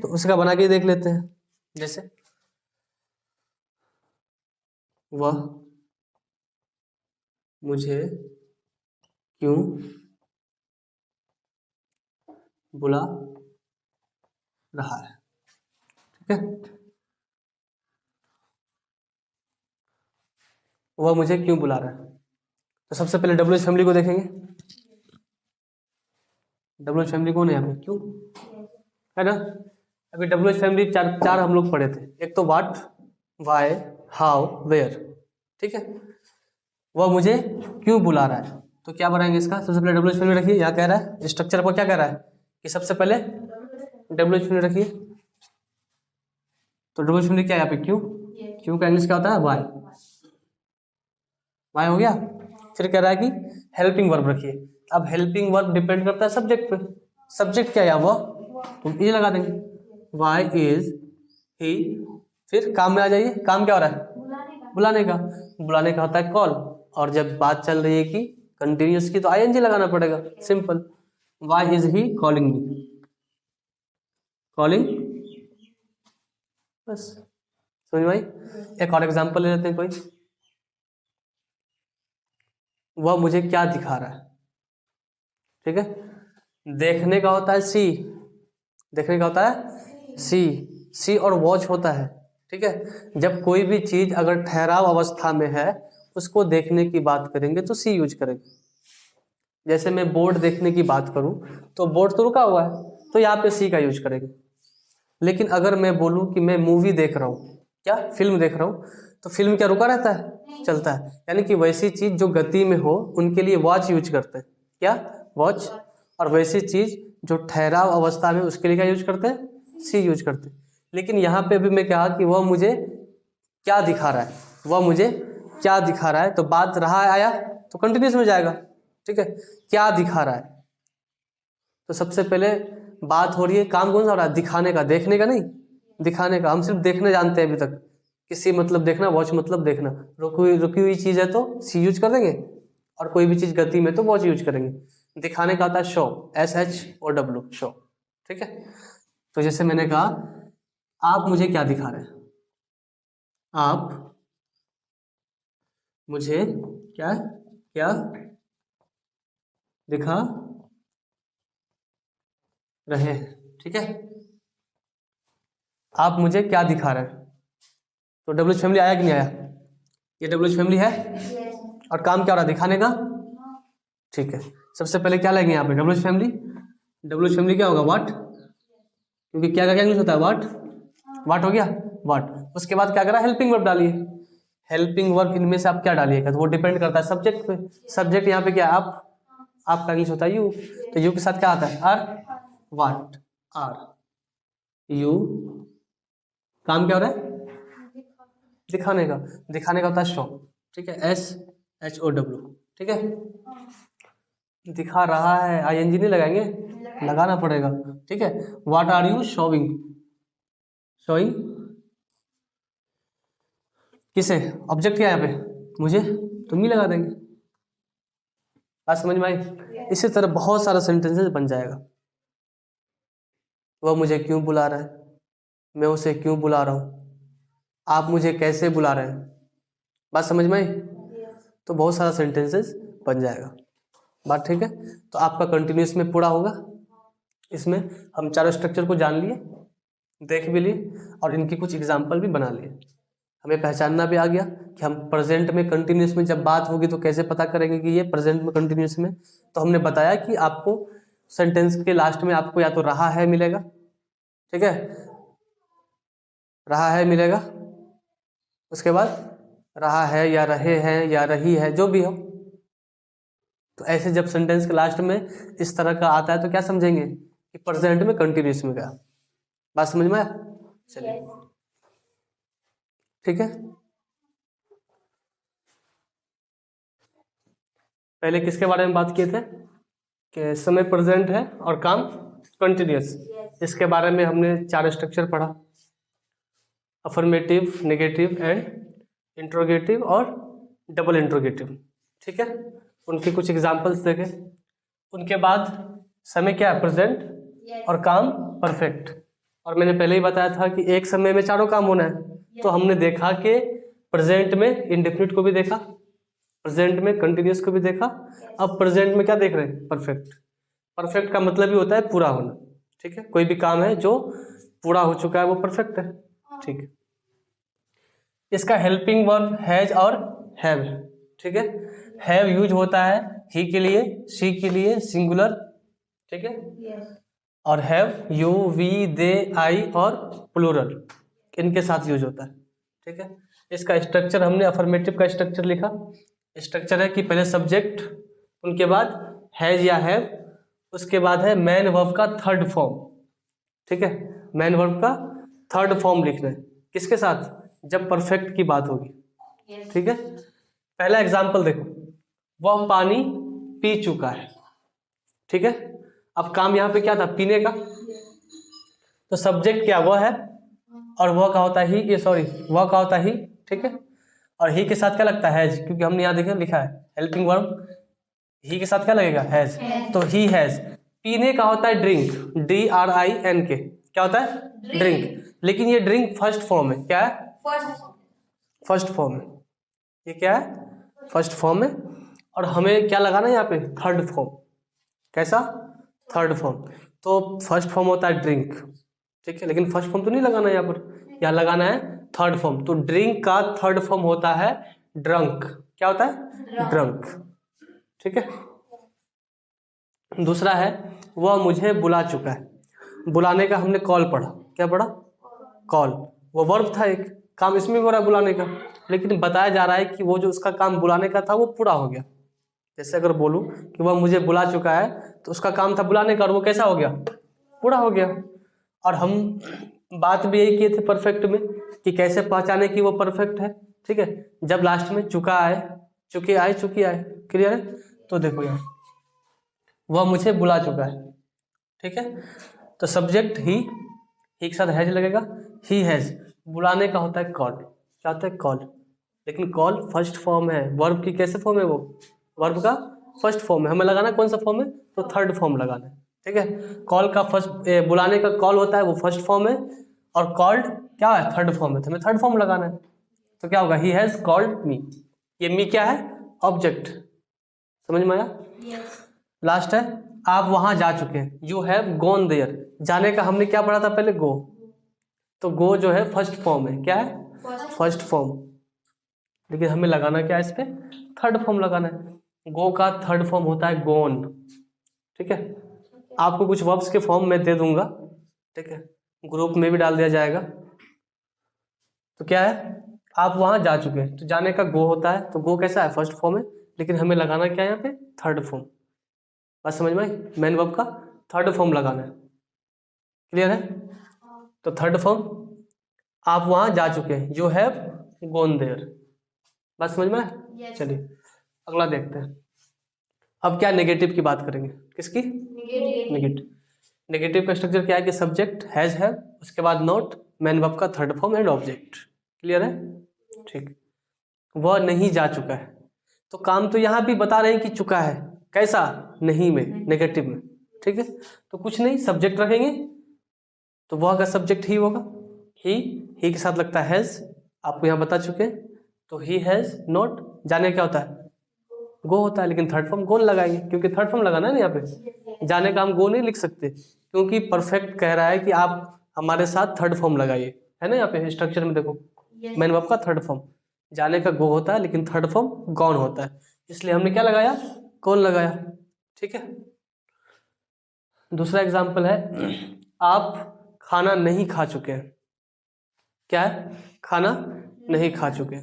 तो उसका बना के ही देख लेते हैं। जैसे वह मुझे क्यों बुला रहा है। ठीक है, वह मुझे क्यों बुला रहा है, तो सबसे पहले डब्ल्यू एच फैमिली को देखेंगे। डब्ल्यू एच फैमिली कौन है यहाँ पे, क्यों है ना। अभी डब्ल्यू एच फैमिली चार चार हम लोग पढ़े थे, एक तो व्हाट, वाई, हाउ, वेयर। ठीक है, वह मुझे क्यों बुला रहा है, तो क्या बनाएंगे इसका, सबसे पहले डब्ल्यू एच फैमिली रखिए। यहाँ कह रहा है स्ट्रक्चर पर क्या कह रहा है कि सबसे पहले डब्ल्यू एच फैमिली रखिए। तो डब्ल्यू एच फैमिली क्या है यहाँ पे, क्यों, क्यों का इंग्लिश क्या होता है वाई, वाई हो गया। फिर कह रहा है कि हेल्पिंग वर्ब रखिए। अब हेल्पिंग वर्ब डिपेंड करता है सब्जेक्ट पे, सब्जेक्ट क्या है वह, तो ये लगा देंगे वाई इज ही। फिर काम में आ जाइए, काम क्या हो रहा है, बुलाने का, बुलाने का होता है कॉल, और जब बात चल रही है कि कंटिन्यूस की तो आईएनजी लगाना पड़ेगा, simple. Why is he calling me, calling, बस समझ में आई। एक और एग्जांपल ले लेते हैं कोई, वह मुझे क्या दिखा रहा है। ठीक है, देखने का होता है सी, देखने का होता है सी, सी और वॉच होता है। ठीक है, जब कोई भी चीज अगर ठहराव अवस्था में है उसको देखने की बात करेंगे तो सी यूज करेंगे। जैसे मैं बोर्ड देखने की बात करूं तो बोर्ड तो रुका हुआ है, तो यहाँ पे सी का यूज करेंगे। लेकिन अगर मैं बोलूं कि मैं मूवी देख रहा हूँ, क्या फिल्म देख रहा हूँ, तो फिल्म क्या रुका रहता है, चलता है। यानी कि वैसी चीज जो गति में हो उनके लिए वॉच यूज करते हैं, क्या, वॉच। और वैसी चीज जो ठहराव अवस्था में उसके लिए क्या यूज करते हैं, सी यूज करते हैं। लेकिन यहाँ पे भी मैं कहा कि वह मुझे क्या दिखा रहा है, वह मुझे क्या दिखा रहा है, तो बात रहा है आया तो कंटिन्यूस में जाएगा। ठीक है, क्या दिखा रहा है, तो सबसे पहले बात हो रही है, काम कौन सा हो रहा है, दिखाने का, देखने का नहीं, दिखाने का। हम सिर्फ देखने जानते हैं अभी तक, किसी मतलब देखना, वॉच मतलब देखना। रुकी हुई चीज है तो सी यूज कर देंगे, और कोई भी चीज गति में तो वॉच यूज करेंगे। दिखाने का आता है शो, SHOW, शो। ठीक है, तो जैसे मैंने कहा आप मुझे क्या दिखा रहे हैं, आप मुझे क्या क्या दिखा रहे हैं। ठीक है, आप मुझे क्या दिखा रहे हैं, तो डब्ल्यू फैमिली आया कि नहीं आया, ये डब्ल्यू फैमिली है। और काम क्या हो रहा है, दिखाने का। ठीक है, सबसे पहले क्या लेंगे यहाँ पे, डब्ल्यू फैमिली। डब्ल्यू फैमिली क्या होगा, व्हाट, क्योंकि क्या का क्या इंग्लिश होता है, व्हाट, व्हाट हो गया, व्हाट। उसके बाद क्या करा, हेल्पिंग वर्ब डालिए। हेल्पिंग वर्ब इनमें से आप क्या डालिएगा, तो वो डिपेंड करता है सब्जेक्ट पे। सब्जेक्ट यहाँ पे क्या है, आप, आपका इंग्लिश होता है यू, तो यू के साथ क्या आता है, आर, व्हाट, आर, यू। काम क्या हो रहा है, दिखाने का, दिखाने का होता है शो। ठीक है, SHOW। ठीक है, दिखा रहा है, आईएनजी नहीं लगाएंगे, लगाना पड़ेगा। ठीक है, what are you showing, showing किसे, ऑब्जेक्ट क्या है यहाँ पे, मुझे, तुम ही लगा देंगे। बात समझ में आई। इसी तरह बहुत सारा सेंटेंसेस बन जाएगा। वह मुझे क्यों बुला रहा है, मैं उसे क्यों बुला रहा हूँ, आप मुझे कैसे बुला रहे हैं। बात समझ में आई, तो बहुत सारा सेंटेंसेस बन जाएगा। बात ठीक है, तो आपका कंटिन्यूस में पूरा होगा। इसमें हम चारों स्ट्रक्चर को जान लिए, देख भी लिए, और इनकी कुछ एग्जाम्पल भी बना लिए। हमें पहचानना भी आ गया कि हम प्रेजेंट में कंटिन्यूस में जब बात होगी तो कैसे पता करेंगे कि ये प्रेजेंट में कंटिन्यूस में। तो हमने बताया कि आपको सेंटेंस के लास्ट में आपको या तो रहा है मिलेगा, ठीक है, रहा है मिलेगा, उसके बाद रहा है या रहे हैं या रही है, जो भी हो। तो ऐसे जब सेंटेंस के लास्ट में इस तरह का आता है तो क्या समझेंगे कि प्रेजेंट में कंटिन्यूस में गया। बात समझ में आया, चलिए ठीक है। पहले किसके बारे में बात किए थे कि समय प्रेजेंट है और काम कंटिन्यूस। इसके बारे में हमने चार स्ट्रक्चर पढ़ा। अफर्मेटिव, नेगेटिव एंड इंट्रोगेटिव और डबल इंट्रोगेटिव। ठीक है, उनके कुछ एग्जांपल्स देखें। उनके बाद समय क्या है? प्रेजेंट और काम परफेक्ट। और मैंने पहले ही बताया था कि एक समय में चारों काम होना है, तो हमने देखा कि प्रेजेंट में इंडेफिनिट को भी देखा, प्रेजेंट में कंटिन्यूस को भी देखा, अब प्रेजेंट में क्या देख रहे हैं? परफेक्ट। परफेक्ट का मतलब ही होता है पूरा होना। ठीक है, कोई भी काम है जो पूरा हो चुका है वो परफेक्ट है। ठीक है, इसका हेल्पिंग वर्ब हैज और हैव। ठीक है, हैव यूज होता है ही के लिए, शी के लिए, सिंगुलर। ठीक है, और हैव यू, वी, दे, आई और प्लूरल, इनके साथ यूज होता है। ठीक है, इसका स्ट्रक्चर हमने अफर्मेटिव का स्ट्रक्चर लिखा। स्ट्रक्चर है कि पहले सब्जेक्ट, उनके बाद हैज या हैव, उसके बाद है मैन वर्ब का थर्ड फॉर्म। ठीक है, मैन वर्ब का थर्ड फॉर्म लिखना है, किसके साथ? जब परफेक्ट की बात होगी। ठीक है, पहला एग्जांपल देखो, वह पानी पी चुका है। ठीक है, अब काम यहाँ पे क्या था? पीने का। तो सब्जेक्ट क्या? वह है, और वह का होता है ही, सॉरी वह का होता है ही। ठीक है, और ही के साथ क्या लगता है? हैज, क्योंकि हमने यहाँ देखे लिखा है हेल्पिंग वर्ब, ही के साथ क्या लगेगा? हैज। तो ही हैज। पीने का होता है ड्रिंक, DRINK, क्या होता है? ड्रिंक। लेकिन ये ड्रिंक फर्स्ट फॉर्म है। क्या है? फर्स्ट फॉर्म है। ये क्या है? फर्स्ट फॉर्म है। और हमें क्या लगाना है यहाँ पे? Third form. कैसा? Third form. तो फर्स्ट फॉर्म होता है ड्रिंक। ठीक है, लेकिन फर्स्ट फॉर्म तो नहीं लगाना है यहाँ पर, यहाँ लगाना है थर्ड फॉर्म। तो ड्रिंक का थर्ड फॉर्म होता है ड्रंक। क्या होता है? ड्रंक। ठीक है, दूसरा है वह मुझे बुला चुका है। बुलाने का हमने कॉल पढ़ा। क्या पढ़ा? कॉल। वो वर्ब था एक, काम इसमें भी हो रहा है बुलाने का, लेकिन बताया जा रहा है कि वो जो उसका काम बुलाने का था वो पूरा हो गया। जैसे अगर बोलूं कि वह मुझे बुला चुका है, तो उसका काम था बुलाने का, और वो कैसा हो गया? पूरा हो गया। और हम बात भी यही किए थे परफेक्ट में कि कैसे पहचाने कि वो परफेक्ट है। ठीक है, जब लास्ट में चुका आए, चुके आए, चुकी आए। क्लियर है? तो देखो यहाँ वह मुझे बुला चुका है। ठीक है, तो सब्जेक्ट ही के साथ हैज लगेगा, ही हैज। बुलाने का होता है कॉल। क्या होता है? कॉल। लेकिन कॉल फर्स्ट फॉर्म है, वर्ब की कैसे फॉर्म है? वो वर्ब का फर्स्ट फॉर्म है। हमें लगाना कौन सा फॉर्म है? तो थर्ड फॉर्म लगाना है। ठीक है, कॉल का फर्स्ट, बुलाने का कॉल होता है वो फर्स्ट फॉर्म है, और कॉल्ड क्या है? थर्ड फॉर्म है। तो हमें थर्ड फॉर्म लगाना है। तो क्या होगा? He has called me. ये मी क्या है? ऑब्जेक्ट। समझ में आया? लास्ट है आप वहां जा चुके हैं, यू हैव गॉन देयर। जाने का हमने क्या पढ़ा था पहले? गो। तो गो जो है फर्स्ट फॉर्म है। क्या है? First form. लेकिन हमें लगाना क्या है इस पे? थर्ड फॉर्म लगाना है। गो का थर्ड फॉर्म होता है गोन। ठीक है, आपको कुछ वर्ब्स के फॉर्म में दे दूंगा। ठीक है, ग्रुप में भी डाल दिया जाएगा। तो क्या है? आप वहां जा चुके हैं, तो जाने का गो होता है। तो गो कैसा है? फर्स्ट फॉर्म है, लेकिन हमें लगाना क्या है यहाँ पे? Third form. बात समझ में आई? मैन वर्ब का थर्ड फॉर्म लगाना है। क्लियर है? तो थर्ड फॉर्म, आप वहां जा चुके हैं, यू हैव गॉन देयर। बात समझ में आया? चलिए अगला देखते हैं। अब क्या नेगेटिव की बात करेंगे। किसकी? नेगेटिव। नेगेटिव का स्ट्रक्चर क्या है कि सब्जेक्ट हैज है, उसके बाद नॉट, मैन वर्ब का third form and object. Clear है? ठीक। वह नहीं जा चुका है, तो काम तो यहाँ भी बता रहे हैं कि चुका है। कैसा? नहीं में, नेगेटिव में। ठीक है, तो कुछ नहीं, सब्जेक्ट रखेंगे, तो वह का सब्जेक्ट ही होगा। ही के साथ लगता है हैज, आपको यहाँ बता चुके हैं। तो ही हैज नॉट। जाने क्या होता है? गो होता है, लेकिन थर्ड फॉर्म गोन लगाएंगे, क्योंकि थर्ड फॉर्म लगाना है ना यहाँ पे। जाने का हम गो नहीं लिख सकते, क्योंकि परफेक्ट कह रहा है कि आप हमारे साथ थर्ड फॉर्म लगाइए। है ना, यहाँ पे स्ट्रक्चर में देखो, मैन वर्ब का थर्ड फॉर्म। जाने का गो होता है, लेकिन थर्ड फॉर्म गॉन होता है, इसलिए हमने क्या लगाया? कौन लगाया। ठीक है, दूसरा एग्जाम्पल है आप खाना नहीं खा चुके हैं। क्या है? खाना नहीं खा चुके।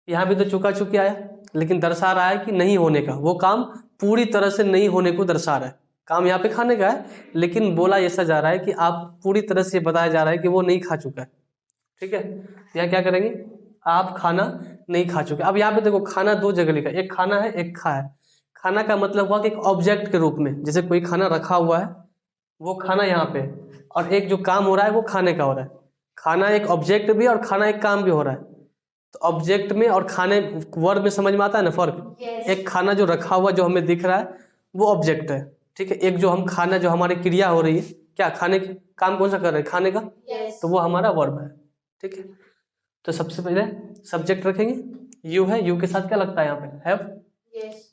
यहाँ भी तो चुका चुकी आया, लेकिन दर्शा रहा है कि नहीं होने का। वो काम पूरी तरह से नहीं होने को दर्शा रहा है। काम यहाँ पे खाने का है, लेकिन बोला ऐसा जा रहा है कि आप पूरी तरह से बताया जा रहा है कि वो नहीं खा चुका है। ठीक है, यहाँ क्या करेंगे? आप खाना नहीं खा चुके। अब यहाँ पे देखो खाना दो जगह लिखा है, एक खाना है, एक खा है। खाना का मतलब हुआ कि एक ऑब्जेक्ट के रूप में, जैसे कोई खाना रखा हुआ है, वो खाना यहाँ पे, और एक जो काम हो रहा है वो खाने का हो रहा है। खाना एक ऑब्जेक्ट भी और खाना एक काम भी हो रहा है। तो ऑब्जेक्ट में और खाने वर्ब में समझ में आता है ना फर्क। एक खाना जो रखा हुआ जो हमें दिख रहा है वो ऑब्जेक्ट है, ठीक है। एक जो हम खाना जो हमारी क्रिया हो रही है, क्या खाने की काम कौन सा कर रहे हैं, खाने का, तो वो हमारा वर्ब है, ठीक है। तो सबसे पहले सब्जेक्ट रखेंगे, यू है, यू के साथ क्या लगता है यहाँ पे, हैव,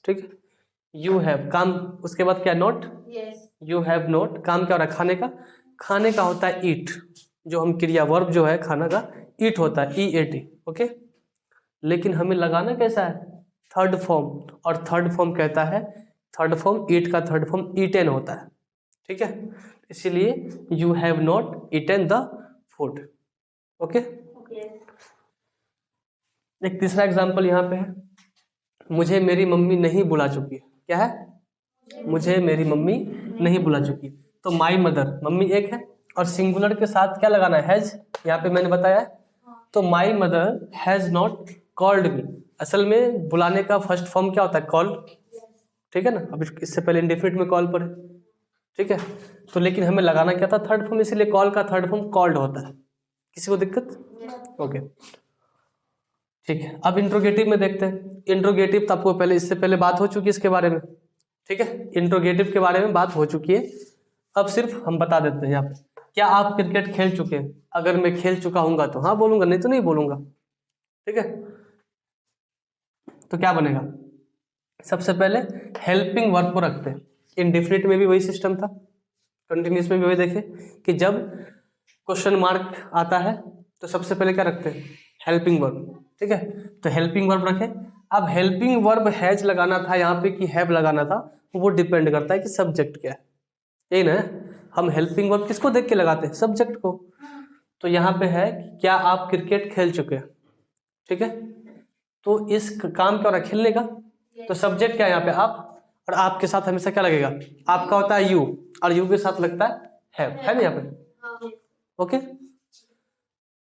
ठीक है। यू हैव काम, उसके बाद क्या, नोट, यू हैव नोट, काम क्या हो रहा है, खाने का। खाने का होता है ईट, जो हम क्रिया वर्ब जो है खाना का ईट होता है, EAT, ओके। लेकिन हमें लगाना कैसा है, थर्ड फॉर्म, और थर्ड फॉर्म कहता है, थर्ड फॉर्म ईट का थर्ड फॉर्म ईटेन होता है, ठीक है। इसीलिए you have not eaten the food, okay. एक तीसरा एग्जाम्पल यहाँ पे है, मुझे मेरी मम्मी नहीं बुला चुकी है, क्या है, मुझे मेरी मम्मी नहीं बुला चुकी। तो माई मदर, मम्मी एक है और सिंगुलर के साथ क्या लगाना है, हैज, यहाँ पे मैंने बताया है। तो my mother has not called me, असल में बुलाने का फर्स्ट फॉर्म क्या होता है, कॉल, ठीक है ना। अब इससे पहले इंडेफिनिट में कॉल पर, ठीक है। तो लेकिन हमें लगाना क्या था, थर्ड फॉर्म, इसीलिए कॉल का थर्ड फॉर्म कॉल्ड होता है। किसी को दिक्कत, ओके, ठीक है। अब इंट्रोगेटिव में देखते हैं। इंट्रोगेटिव तो आपको पहले, इससे पहले बात हो चुकी है इसके बारे में, ठीक है। इंट्रोगेटिव के बारे में बात हो चुकी है, अब सिर्फ हम बता देते हैं यहाँ पे, क्या आप क्रिकेट खेल चुके हैं। अगर मैं खेल चुका हूँगा तो हाँ बोलूंगा, नहीं तो नहीं बोलूंगा, ठीक है। तो क्या बनेगा, सबसे पहले हेल्पिंग वर्ब को रखते हैं। इंडेफिनिट में भी वही सिस्टम था, कंटिन्यूस में भी वही देखे कि जब क्वेश्चन मार्क आता है तो सबसे पहले क्या रखते हैं, हेल्पिंग वर्ब, ठीक है। तो हेल्पिंग वर्ब रखे। अब हेल्पिंग वर्ब हैज लगाना था यहाँ पे कि हैव लगाना था, वो डिपेंड करता है कि सब्जेक्ट क्या है, यही ना। हम हेल्पिंग वर्ब किसको देख के लगाते हैं, सब्जेक्ट को। तो यहाँ पे है कि क्या आप क्रिकेट खेल चुके हैं, ठीक है। तो इस काम क्या हो रहा है, खेलने का। तो सब्जेक्ट क्या है यहाँ पे, आप, और आपके साथ हमेशा क्या लगेगा, आपका होता है यू, और यू के साथ लगता है ना यहाँ पे, ओके।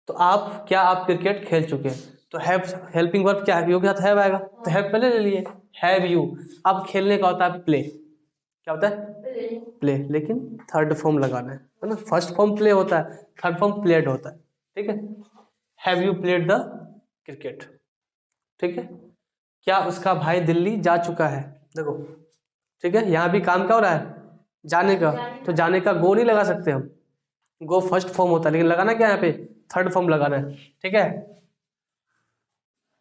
तो आप क्या, आप क्रिकेट खेल चुके हैं, तो हैव हेल्पिंग वर्ब क्या है, यू के साथ हैव आएगा, तो हैव पहले ले लिए, हैव यू। अब खेलने का होता है प्ले, क्या होता है, प्ले, लेकिन थर्ड फॉर्म लगाना है ना। फर्स्ट फॉर्म प्ले होता है, थर्ड फॉर्म प्लेड होता है, ठीक है। Have you played the cricket, ठीक है। क्या उसका भाई दिल्ली जा चुका है, देखो, ठीक है। यहाँ भी काम क्या हो रहा है, जाने का। तो जाने का गो नहीं लगा सकते हम, गो फर्स्ट फॉर्म होता है, लेकिन लगाना क्या है यहाँ पे, थर्ड फॉर्म लगाना है, ठीक है।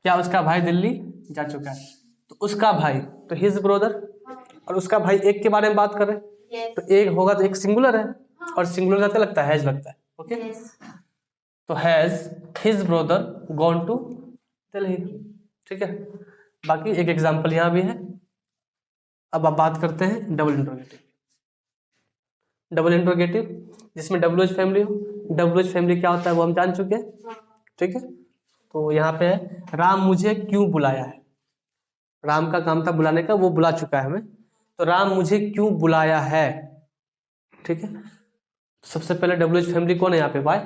क्या उसका भाई दिल्ली जा चुका है, तो उसका भाई, तो हिज ब्रदर, और उसका भाई एक के बारे में बात कर रहे हैं, तो एक होगा तो एक सिंगुलर है, और सिंगुलर का क्या लगता है, हैज लगता है, ओके। तो has his brother gone to Delhi, ठीक है। बाकी एक एग्जाम्पल यहाँ भी है। अब आप बात करते हैं डबल इंट्रोगेटिव। डबल इंट्रोगेटिव जिसमें WH फैमिली हो। WH फैमिली क्या होता है वो हम जान चुके हैं, ठीक है। तो यहाँ पे है, राम मुझे क्यों बुलाया है। राम का काम था बुलाने का, वो बुला चुका है हमें, तो राम मुझे क्यों बुलाया है, ठीक है। सबसे पहले WH फैमिली कौन है यहाँ पे, वाई,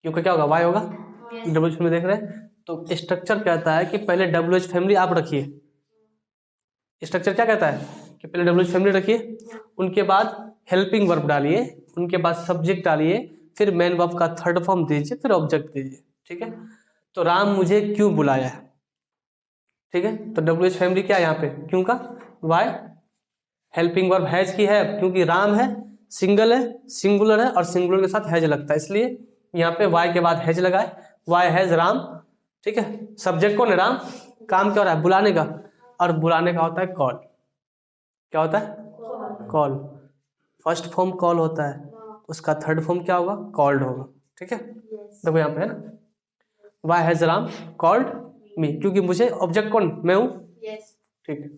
क्योंकि क्या होगा, वाई होगा। WH फैमिली देख रहे हैं, तो स्ट्रक्चर कहता है कि पहले WH फैमिली आप रखिए। स्ट्रक्चर क्या कहता है कि पहले WH फैमिली रखिए, उनके बाद हेल्पिंग वर्ब डालिए, उनके बाद सब्जेक्ट डालिए, फिर मेन वर्ब का थर्ड फॉर्म दीजिए, फिर ऑब्जेक्ट दीजिए, ठीक है। तो राम मुझे क्यों बुलाया है, ठीक है। तो WH फैमिली क्या है यहाँ पे, क्यों का, वाई, हेल्पिंग वर्ब हैज की है, क्योंकि राम है, सिंगल है, सिंगुलर है, और सिंगुलर के साथ हैज लगता है, इसलिए यहाँ पे वाई के बाद हैज लगाए, वाई हैज राम, ठीक है। सब्जेक्ट कौन है, राम, काम क्या हो रहा है, बुलाने का, और बुलाने का होता है कॉल, क्या होता है, कॉल। फर्स्ट फॉर्म कॉल होता है, उसका थर्ड फॉर्म क्या होगा, कॉल्ड होगा, ठीक है। देखो यहाँ पे है ना, why has Ram called me, क्योंकि मुझे ऑब्जेक्ट कौन, मैं हूं, ठीक है।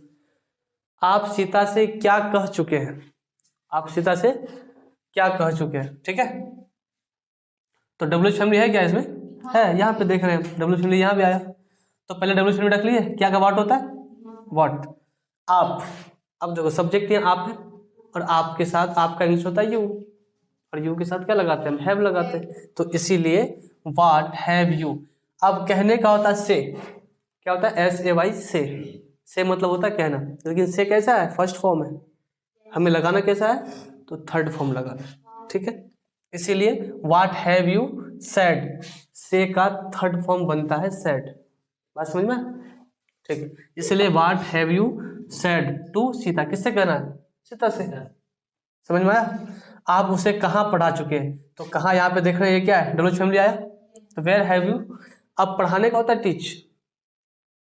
आप सीता से क्या कह चुके हैं, आप सीता से क्या कह चुके हैं, ठीक है। तो WH फैमिली है क्या इसमें, है, यहाँ पे देख रहे हैं WH फैमिली यहाँ भी आया, तो पहले WH फैमिली रख लिए, क्या का वाट होता है, व्हाट, आप। अब देखो सब्जेक्ट यहाँ आप है, और आपके साथ आपका इंग्लिश होता है यू, और यू के साथ क्या लगाते हैं, हम हैव लगाते हैं, तो इसीलिए व्हाट हैव यू। अब कहने का होता है से, क्या होता है, SAY, से मतलब होता है कहना, लेकिन से कैसा है, फर्स्ट फॉर्म है, हमें लगाना कैसा है, तो थर्ड फॉर्म लगाना है, ठीक है। इसीलिए व्हाट हैव यू सेड, से का थर्ड फॉर्म बनता है सेड। बात समझ में? ठीक है, इसलिए what have you said to Sita, किससे कहना है? सीता से। समझ में आया? आप उसे कहाँ पढ़ा चुके हैं, तो कहाँ यहाँ पे देख रहे हैं, क्या है? डब्ल्यूएच फैमिली आया, तो वेयर हैव यू। अब पढ़ाने का होता है टीच,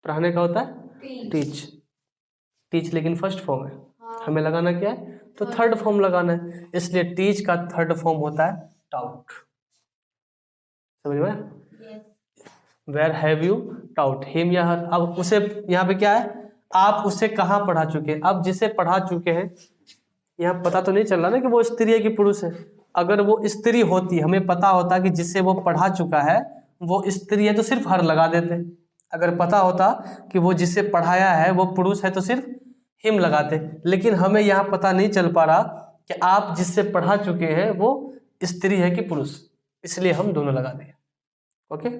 पढ़ाने का होता है टीच, टीच लेकिन फर्स्ट फॉर्म है, हमें लगाना क्या है? तो थर्ड फॉर्म लगाना है, इसलिए टीच का थर्ड फॉर्म होता है टाउट। समझ में? Where have you taught him या हर। अब उसे यहाँ पे क्या है? आप उसे कहाँ पढ़ा चुके हैं। अब जिसे पढ़ा चुके हैं, यहाँ पता तो नहीं चल रहा ना कि वो स्त्री है कि पुरुष है। अगर वो स्त्री होती, हमें पता होता कि जिसे वो पढ़ा चुका है वो स्त्री है, तो सिर्फ हर लगा देते। अगर पता होता कि वो जिसे पढ़ाया है वो पुरुष है, तो सिर्फ हिम लगाते। लेकिन हमें यहाँ पता नहीं चल पा रहा कि आप जिससे पढ़ा चुके हैं वो स्त्री है कि पुरुष, इसलिए हम दोनों लगा दिए। ओके,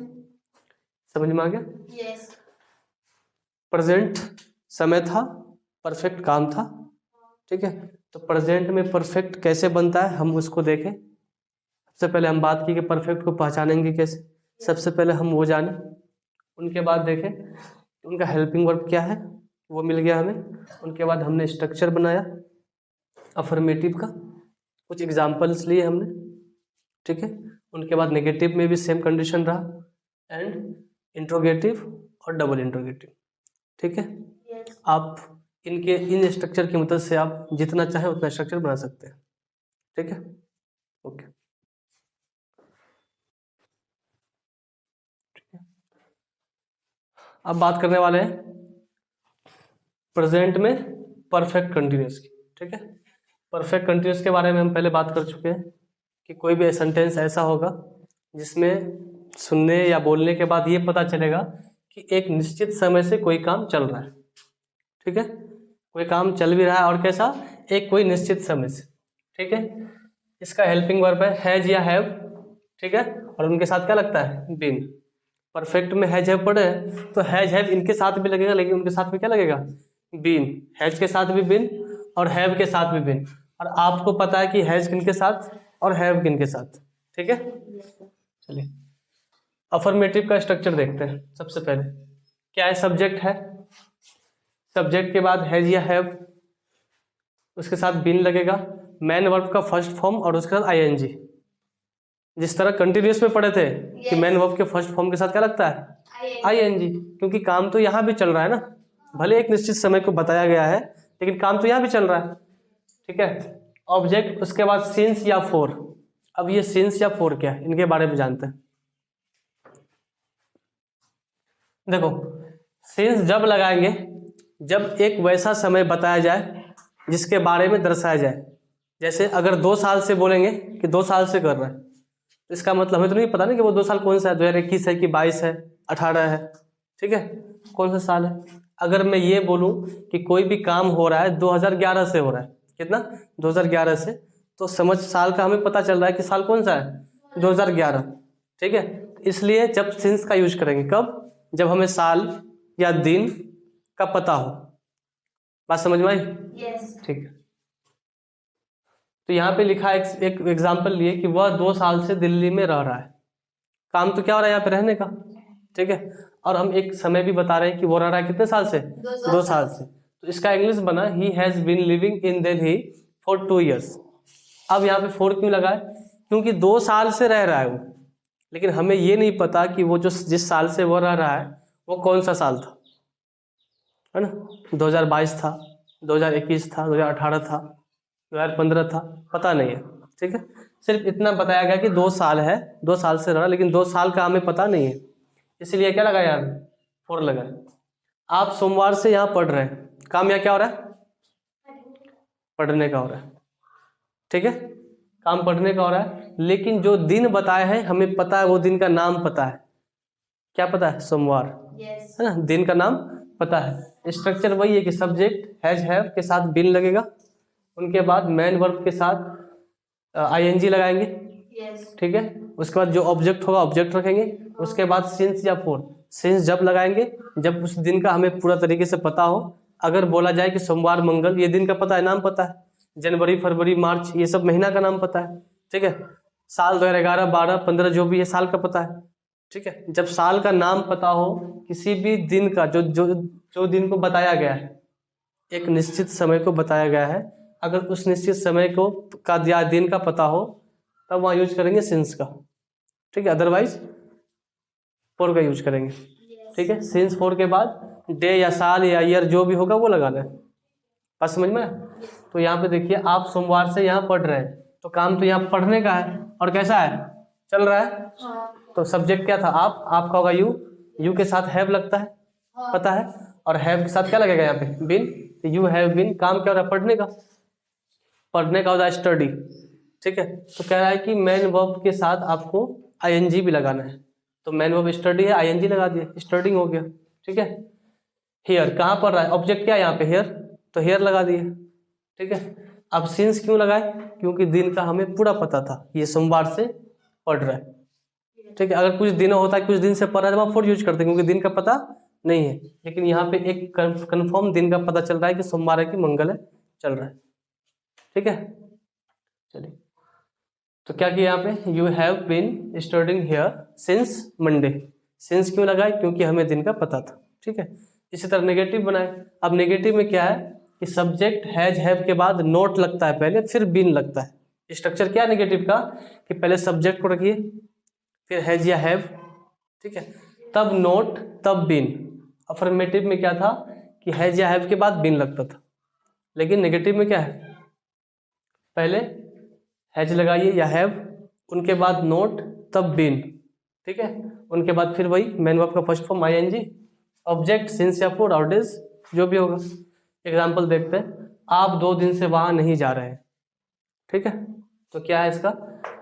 समझ में आ गया? यस। प्रेजेंट समय था, परफेक्ट काम था, ठीक है। तो प्रेजेंट में परफेक्ट कैसे बनता है हम उसको देखें। सबसे पहले हम बात की कि परफेक्ट को पहचानेंगे कैसे। सबसे पहले हम वो जाने, उनके बाद देखें उनका हेल्पिंग वर्ब क्या है, वो मिल गया हमें। उनके बाद हमने स्ट्रक्चर बनाया अफर्मेटिव का, कुछ एग्जाम्पल्स लिए हमने, ठीक है। उनके बाद नेगेटिव में भी सेम कंडीशन रहा, एंड इंट्रोगेटिव और डबल इंट्रोगेटिव, ठीक है। आप इनके इन स्ट्रक्चर की मदद से आप जितना चाहें उतना स्ट्रक्चर बना सकते हैं, ठीक है। ओके, अब बात करने वाले हैं प्रेजेंट में परफेक्ट कंटिन्यूस की, ठीक है। परफेक्ट कंटिन्यूस के बारे में हम पहले बात कर चुके हैं कि कोई भी सेंटेंस ऐसा होगा जिसमें सुनने या बोलने के बाद ये पता चलेगा कि एक निश्चित समय से कोई काम चल रहा है, ठीक है। कोई काम चल भी रहा है और कैसा, एक कोई निश्चित समय से, ठीक है। इसका हेल्पिंग वर्ब है हैज या हैव, ठीक है। और उनके साथ क्या लगता है? बीन। परफेक्ट में हैज हैव पढ़े हैं तो हैज हैव इनके साथ भी लगेगा, लेकिन उनके साथ में क्या लगेगा? बीन। हैज के साथ भी बीन और हैव के साथ भी बीन। और आपको पता है कि हैज किन के साथ और हैव किन के साथ, ठीक है। चलिए अफर्मेटिव का स्ट्रक्चर देखते हैं। सबसे पहले क्या है? सब्जेक्ट है, सब्जेक्ट के बाद हैज या हैव, उसके साथ बीन लगेगा, मैन वर्ब का फर्स्ट फॉर्म और उसके साथ आईएनजी। जिस तरह कंटिन्यूस में पढ़े थे कि मैन वर्ब के फर्स्ट फॉर्म के साथ क्या लगता है? आईएनजी, क्योंकि काम तो यहाँ भी चल रहा है ना। भले एक निश्चित समय को बताया गया है लेकिन काम तो यहाँ भी चल रहा है, ठीक है। ऑब्जेक्ट, उसके बाद सिंस या फॉर। अब ये सिंस या फॉर क्या है, इनके बारे में जानते हैं। देखो, सिंस जब लगाएंगे जब एक वैसा समय बताया जाए जिसके बारे में दर्शाया जाए। जैसे अगर 2 साल से बोलेंगे कि 2 साल से कर रहा है, तो इसका मतलब हमें तो नहीं पता ना कि वो 2 साल कौन सा है, 2021 है कि 22 है, 18 है, ठीक है, कौन सा साल है। अगर मैं ये बोलूं कि कोई भी काम हो रहा है 2011 से हो रहा है, कितना? 2011 से, तो समझ साल का हमें पता चल रहा है कि साल कौन सा है? 2011, ठीक है। इसलिए जब सिंस का यूज करेंगे कब? जब हमें साल या दिन का पता हो। बात समझ में आई? ठीक है। तो यहाँ पे लिखा है, एक एग्जाम्पल लिए कि वह 2 साल से दिल्ली में रह रहा है। काम तो क्या हो रहा है यहाँ पे? रहने का, ठीक है। और हम एक समय भी बता रहे हैं कि वो रह रहा है कितने साल से? 2 साल से। तो इसका इंग्लिश बना he has been living in Delhi for 2 years। अब यहाँ पे 4 क्यों लगा है? क्योंकि 2 साल से रह रहा है वो, लेकिन हमें ये नहीं पता कि वो जो जिस साल से वो रह रहा है वो कौन सा साल था, है ना। 2022 था, 2021 था, 2018 था, 2015 था, पता नहीं है, ठीक है। सिर्फ इतना बताया गया कि 2 साल है, 2 साल से रहा, लेकिन 2 साल का हमें पता नहीं है, इसलिए क्या लगा यार? 4 लगा। आप सोमवार से यहाँ पढ़ रहे हैं, काम यहाँ क्या हो रहा है? पढ़ने का हो रहा है, ठीक है। काम पढ़ने का हो रहा है, लेकिन जो दिन बताया है हमें पता है, वो दिन का नाम पता है। क्या पता है? सोमवार, है ना, दिन का नाम पता है। स्ट्रक्चर वही है कि सब्जेक्ट हैज हैव के साथ बीन लगेगा, उनके बाद मैन वर्ब के साथ आईएनजी लगाएंगे, ठीक है। उसके बाद जो ऑब्जेक्ट होगा ऑब्जेक्ट रखेंगे, उसके बाद सिंस या फॉर। सिंस जब लगाएंगे जब उस दिन का हमें पूरा तरीके से पता हो। अगर बोला जाए कि सोमवार मंगल, ये दिन का पता है, नाम पता है। जनवरी फरवरी मार्च ये सब महीना का नाम पता है, ठीक है। साल 2011, 12, 15 जो भी है साल का पता है, ठीक है। जब साल का नाम पता हो, किसी भी दिन का जो जो जो दिन को बताया गया है, एक निश्चित समय को बताया गया है, अगर उस निश्चित समय को का या दिन का पता हो तब वहाँ यूज करेंगे सिंस का, ठीक है। अदरवाइज फॉर का यूज करेंगे, ठीक है। सिंस फॉर के बाद डे या साल या ईयर जो भी होगा वो लगाना है। बात समझ में? तो यहाँ पे देखिए, आप सोमवार से यहाँ पढ़ रहे हैं, तो काम तो यहाँ पढ़ने का है, और कैसा है, चल रहा है। तो सब्जेक्ट क्या था, आपका होगा यू के साथ हैव लगता है, पता है, और हैव के साथ क्या लगेगा यहाँ पे, बीन। यू हैव बीन, काम क्या हो रहा है, पढ़ने का, पढ़ने का होता है स्टडी, ठीक है। तो कह रहा है कि मैन वर्ब के साथ आपको आईएनजी भी लगाना है, तो मैन वर्ब स्टडी है, आईएनजी लगा दिया, स्टडिंग हो गया, ठीक है। हियर कहाँ पढ़ रहा है, ऑब्जेक्ट क्या है यहाँ पे, हियर, तो हियर लगा दिए, ठीक है। अब सिंस क्यों लगाए, क्योंकि दिन का हमें पूरा पता था, ये सोमवार से पढ़ रहा है, ठीक है। अगर कुछ दिन होता है, कुछ दिन से पढ़ रहा है, तो हम फॉर यूज करते हैं क्योंकि दिन का पता नहीं है, लेकिन यहाँ पे एक कंफर्म दिन का पता चल रहा है कि सोमवार है कि मंगल है, चल रहा है, ठीक है। चलिए, तो क्या किया यहाँ पे, you have been studying here since Monday. Since क्यों लगाए, क्योंकि हमें दिन का पता था, ठीक है। इसी तरह नेगेटिव बनाए। अब नेगेटिव में क्या है कि सब्जेक्ट हैज हैव के बाद नोट लगता है पहले, फिर बीन लगता है। स्ट्रक्चर क्या है नेगेटिव का, कि पहले सब्जेक्ट को रखिए, फिर हैज या हैव, ठीक है, तब नोट, तब बीन। अफर्मेटिव में क्या था कि हैज या हैव के बाद बीन लगता था, लेकिन नेगेटिव में क्या है, पहले हैज लगाइए या हैव, उनके बाद नोट, तब बीन, ठीक है, उनके बाद फिर वही मैन वर्ब का first form ING, object since या फॉर और डेज जो भी होगा। एग्जांपल देखते हैं, आप 2 दिन से वहां नहीं जा रहे हैं, ठीक है। तो क्या है इसका,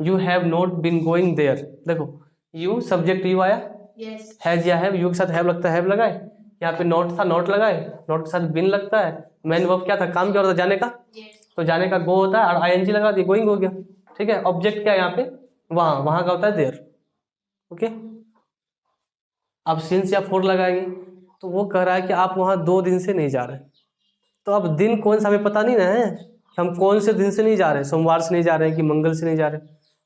you have not been going there. देखो, यू सब्जेक्ट यू आया, हैज या हैव, यू के साथ हैव लगता है, हैव लगाए, यहाँ पे नॉट था, नॉट लगाए, नॉट के साथ बीन लगता है, मैन वर्ब क्या था, काम क्या होता है, जाने का, तो जाने का गो होता है, और आईएनजी लगा दिया, गोइंग हो गया, ठीक है। ऑब्जेक्ट क्या है यहाँ पे, वहां, वहां का होता है देयर, ओके। अब सिंस या फोर लगाएंगे, तो वो कह रहा है कि आप वहां 2 दिन से नहीं जा रहे, तो अब दिन कौन सा हमें पता नहीं ना है कि हम कौन से दिन से नहीं जा रहे, सोमवार से नहीं जा रहे हैं कि मंगल से नहीं जा रहे,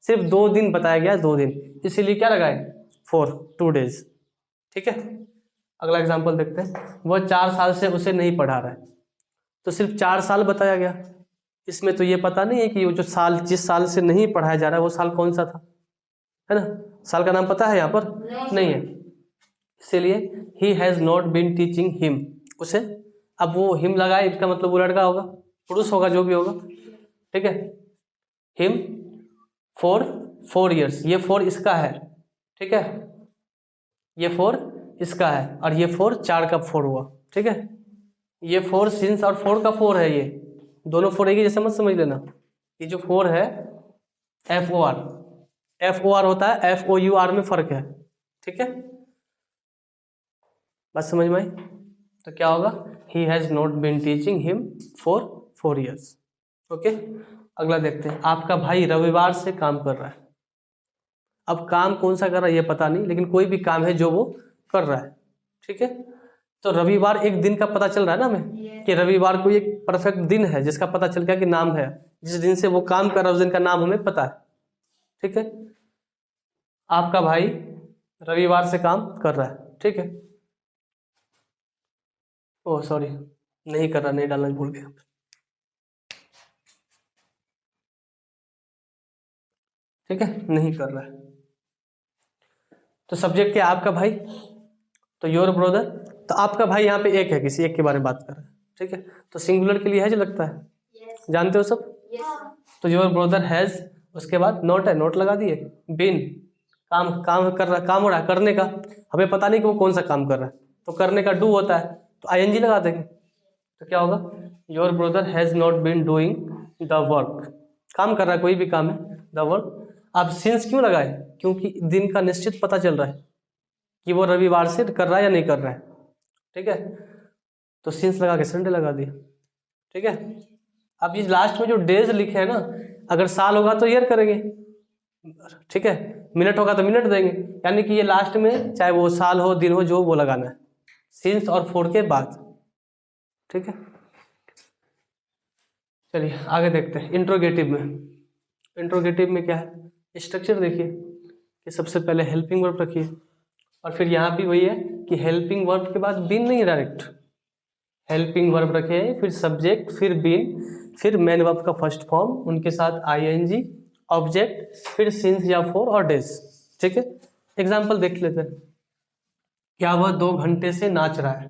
सिर्फ 2 दिन बताया गया, 2 दिन, इसीलिए क्या लगाए, 2 डेज, ठीक है। अगला एग्जांपल देखते हैं, वह 4 साल से उसे नहीं पढ़ा रहा है, तो सिर्फ 4 साल बताया गया, इसमें तो ये पता नहीं है कि वो जो साल, जिस साल से नहीं पढ़ाया जा रहा है वो साल कौन सा था, है ना, साल का नाम पता है यहाँ पर, नहीं है, इसीलिए he has not been teaching him, उसे, अब वो हिम लगाए, इसका मतलब वो लड़का होगा, पुरुष होगा, जो भी होगा, ठीक है। हिम फॉर 4 years, ये 4 इसका है, ठीक है, ये 4 इसका है, और ये 4 4 का 4 हुआ, ठीक है। ये 4 सिंस और 4 का 4 है, ये दोनों 4 एक ही जैसे मत समझ लेना। ये जो 4 है FOR, FOR होता है, FOUR में फर्क है, ठीक है, बात समझ में आई। तो क्या होगा, he has not been teaching him for 4 years, okay. अगला देखते हैं, आपका भाई रविवार से काम कर रहा है। अब काम कौन सा कर रहा है ये पता नहीं, लेकिन कोई भी काम है जो वो कर रहा है, ठीक है। तो रविवार एक दिन का पता चल रहा है ना हमें, कि रविवार को एक परफेक्ट दिन है जिसका पता चल गया कि नाम है, जिस दिन से वो काम कर रहा है उस दिन का नाम हमें पता है, ठीक है। आपका भाई रविवार से काम कर रहा है, ठीक है। ओह सॉरी, नहीं कर रहा, नहीं डालना भूल गया, ठीक है, नहीं कर रहा है। तो सब्जेक्ट क्या है, आपका भाई, तो योर ब्रदर, तो आपका भाई यहाँ पे एक है, किसी एक के बारे में बात कर रहे हैं, ठीक है। तो सिंगुलर के लिए है जो लगता है, जानते हो सब, तो योर ब्रदर हैज, उसके बाद नोट है, नोट लगा दिए, बीन, काम, काम कर रहा, काम हो रहा है, करने का, हमें पता नहीं कि वो कौन सा काम कर रहा है, तो करने का डू होता है, तो आईएनजी लगा देंगे, तो क्या होगा, your brother has not been doing the work, काम कर रहा है, कोई भी काम है, द वर्क। अब सिंस क्यों लगाए, क्योंकि दिन का निश्चित पता चल रहा है कि वो रविवार से कर रहा है या नहीं कर रहा है, ठीक है। तो सिंस लगा के संडे लगा दिया, ठीक है। अब ये लास्ट में जो डेज लिखे हैं ना, अगर साल होगा तो ईयर करेंगे, ठीक है, मिनट होगा तो मिनट देंगे, यानी कि ये लास्ट में चाहे वो साल हो, दिन हो, जो वो लगाना है, सिंस और फॉर के बाद, ठीक है। चलिए आगे देखते हैं, इंट्रोगेटिव में। इंट्रोगेटिव में क्या है, स्ट्रक्चर देखिए कि सबसे पहले हेल्पिंग वर्ब रखिए, और फिर यहाँ भी वही है कि हेल्पिंग वर्ब के बाद बीन नहीं, डायरेक्ट हेल्पिंग वर्ब रखे, फिर सब्जेक्ट, फिर बीन, फिर मेन वर्ब का फर्स्ट फॉर्म, उनके साथ आईएनजी, ऑब्जेक्ट, फिर सिंस या फॉर और डेज। ठीक है, एग्जाम्पल देख लेते हैं। क्या वह 2 घंटे से नाच रहा है?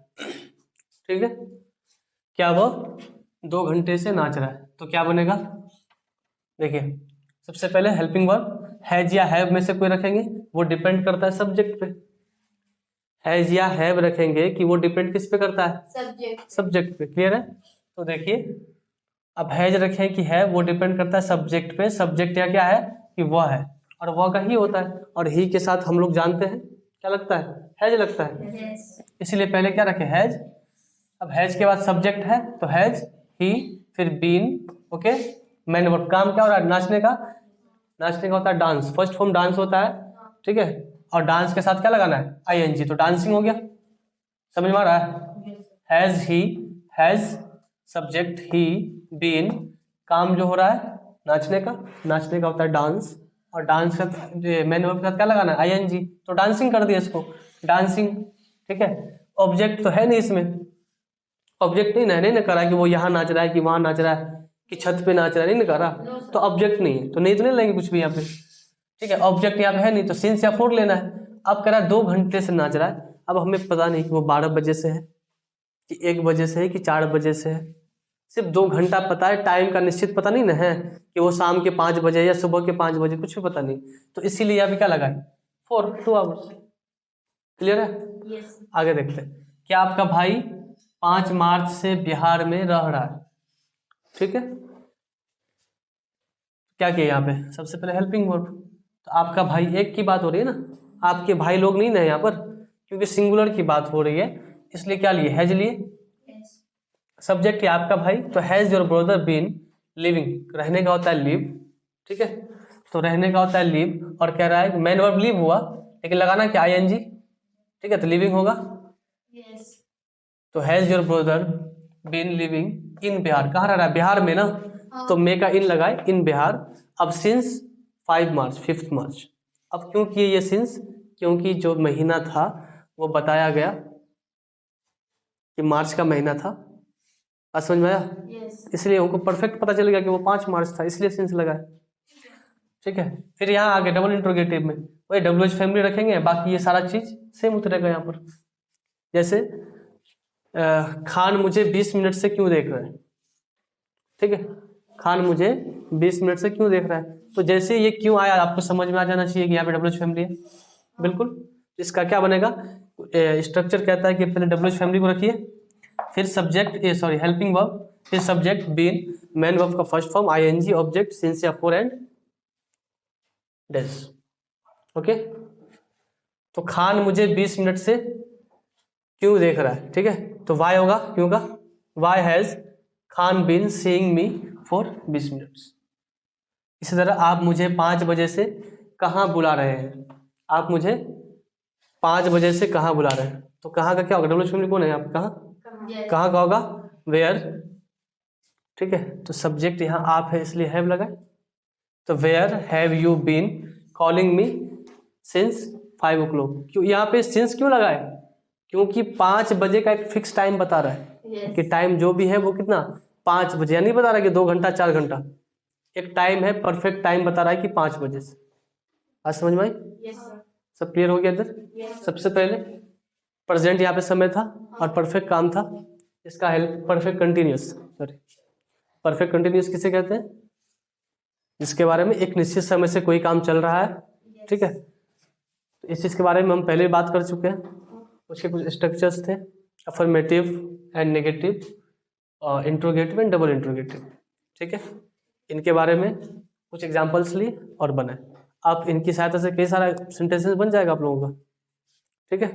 ठीक है, क्या वह 2 घंटे से नाच रहा है, तो क्या बनेगा? देखिए सबसे पहले हेल्पिंग वर्ब हैज या हैव में से कोई रखेंगे, वो डिपेंड करता है सब्जेक्ट पे। हैज या हैव रखेंगे कि वो डिपेंड किस पे करता है? सब्जेक्ट पे। क्लियर है? तो देखिए अब हैज रखें कि है, वो डिपेंड करता है सब्जेक्ट पे। सब्जेक्ट या क्या है कि वह है, और वह का ही होता है, और ही के साथ हम लोग जानते हैं क्या लगता है? हैज लगता है। इसीलिए पहले क्या रखे? हैज। अब हैज के बाद सब्जेक्ट है तो हैज, ही, फिर बीन। ओके, मैंने वर्ब। काम क्या हो रहा है? नाचने का। नाचने का होता है डांस, फर्स्ट फॉर्म डांस होता है। ठीक है, और डांस के साथ क्या लगाना है? आईएनजी, तो डांसिंग हो गया। समझ में आ रहा है? Has he, has subject he, been, काम जो हो रहा है नाचने का, नाचने का होता है डांस, और डांस का मैंने वर्ब के साथ क्या लगाना है? आईएनजी, तो डांसिंग कर दिया इसको, डांसिंग। ठीक है, ऑब्जेक्ट तो है नहीं इसमें, ऑब्जेक्ट नहीं ना, नहीं ना करा कि वो यहाँ नाच रहा है कि वहां नाच रहा है कि छत पे नाच रहा है, नहीं ना करा, तो ऑब्जेक्ट नहीं है, तो नहीं तो नहीं लेंगे कुछ भी यहाँ पे। ठीक है, ऑब्जेक्ट यहाँ पे है नहीं, तो सिंस या फोर लेना है। अब कह रहा है 2 घंटे से नाच रहा है, अब हमें पता नहीं कि वो 12 बजे से है कि 1 बजे से है कि 4 बजे से है, सिर्फ 2 घंटा पता है, टाइम का निश्चित पता नहीं ना है कि वो शाम के 5 बजे या सुबह के 5 बजे, कुछ भी पता नहीं, तो इसीलिए यहाँ पे क्या लगा है? 2 आवर्स। क्लियर है? yes. आगे देखते हैं। क्या आपका भाई 5 मार्च से बिहार में रह रहा है? ठीक है, क्या किया यहाँ पे? सबसे पहले हेल्पिंग वर्ब, तो आपका भाई एक की बात हो रही है ना, आपके भाई लोग नहीं ना यहाँ पर, क्योंकि सिंगुलर की बात हो रही है, इसलिए क्या लिए? हैज लिए। सब्जेक्ट है आपका भाई, तो has your brother been living, रहने का होता है लिव। ठीक है, तो रहने का होता है लिव, और कह रहा है मैन वर्ब लिव हुआ, लेकिन लगाना क्या? आईएनजी। ठीक है, तो लिविंग होगा। तो has your brother been living in Bihar, कहाँ रह रहा है? बिहार में ना, तो मे का इन लगाए, इन बिहार। अब सिंस 5 मार्च, 5 मार्च। अब क्यों किए ये सिंस? क्योंकि जो महीना था वो बताया गया कि मार्च का महीना था। आज समझ में आया? इसलिए उनको परफेक्ट पता चल गया कि वो 5 मार्च था, इसलिए सिंस लगाए। ठीक है, फिर यहाँ आगे डबल इंट्रोगेटिव में वही डब्ल्यूएच फैमिली रखेंगे, बाकी ये सारा चीज सेम उतरेगा यहाँ पर। जैसे खान मुझे 20 मिनट से क्यों देख रहा है? ठीक है, खान मुझे 20 मिनट से क्यों देख रहा है, तो जैसे ये क्यों आया आपको समझ में आ जाना चाहिए कि यहाँ पे डब्ल्यूएच फैमिली है। बिल्कुल, इसका क्या बनेगा? स्ट्रक्चर कहता है कि पहले डब्ल्यूएच फैमिली को रखिए, फिर सब्जेक्ट, सॉरी हेल्पिंग वर्ब, फिर सब्जेक्ट बीन, मेन वर्ब का first form ING, object since या फोर, एंड डेज। ओके, तो खान मुझे 20 मिनट से क्यों देख रहा है? ठीक है, तो वाई होगा, क्यों का? Why has Khan been seeing me for 20 minutes. इसी तरह आप मुझे 5 बजे से कहाँ बुला रहे हैं? आप मुझे 5 बजे से कहाँ बुला रहे हैं, तो कहाँ का क्या होगा? डब्ल्यूएच फैमिली कौन है आप? कहाँ का होगा? वेयर। ठीक है, तो सब्जेक्ट यहाँ आप है इसलिए हैव लगा, तो where have you been calling me since 5 o'clock। क्यों यहाँ पे सिंस क्यों लगा है? क्योंकि 5 बजे का एक फिक्स टाइम बता रहा है कि टाइम जो भी है वो कितना? 5 बजे, नहीं बता रहा है कि 2 घंटा 4 घंटा, एक टाइम है, परफेक्ट टाइम बता रहा है कि 5 बजे से। आज समझ में आई? सब क्लियर हो गया इधर? सबसे पहले प्रेजेंट यहाँ पे समय था और परफेक्ट काम था, इसका help perfect continuous, sorry perfect continuous किसे कहते हैं? जिसके बारे में एक निश्चित समय से कोई काम चल रहा है। ठीक है, तो इस चीज़ के बारे में हम पहले बात कर चुके हैं। उसके कुछ स्ट्रक्चर्स थे, affirmative and negative, interrogative and double interrogative. ठीक है, इनके बारे में कुछ एग्जांपल्स लिए और बनाए। आप इनकी सहायता से कई सारा सेंटेंसेस बन जाएगा आप लोगों का। ठीक है।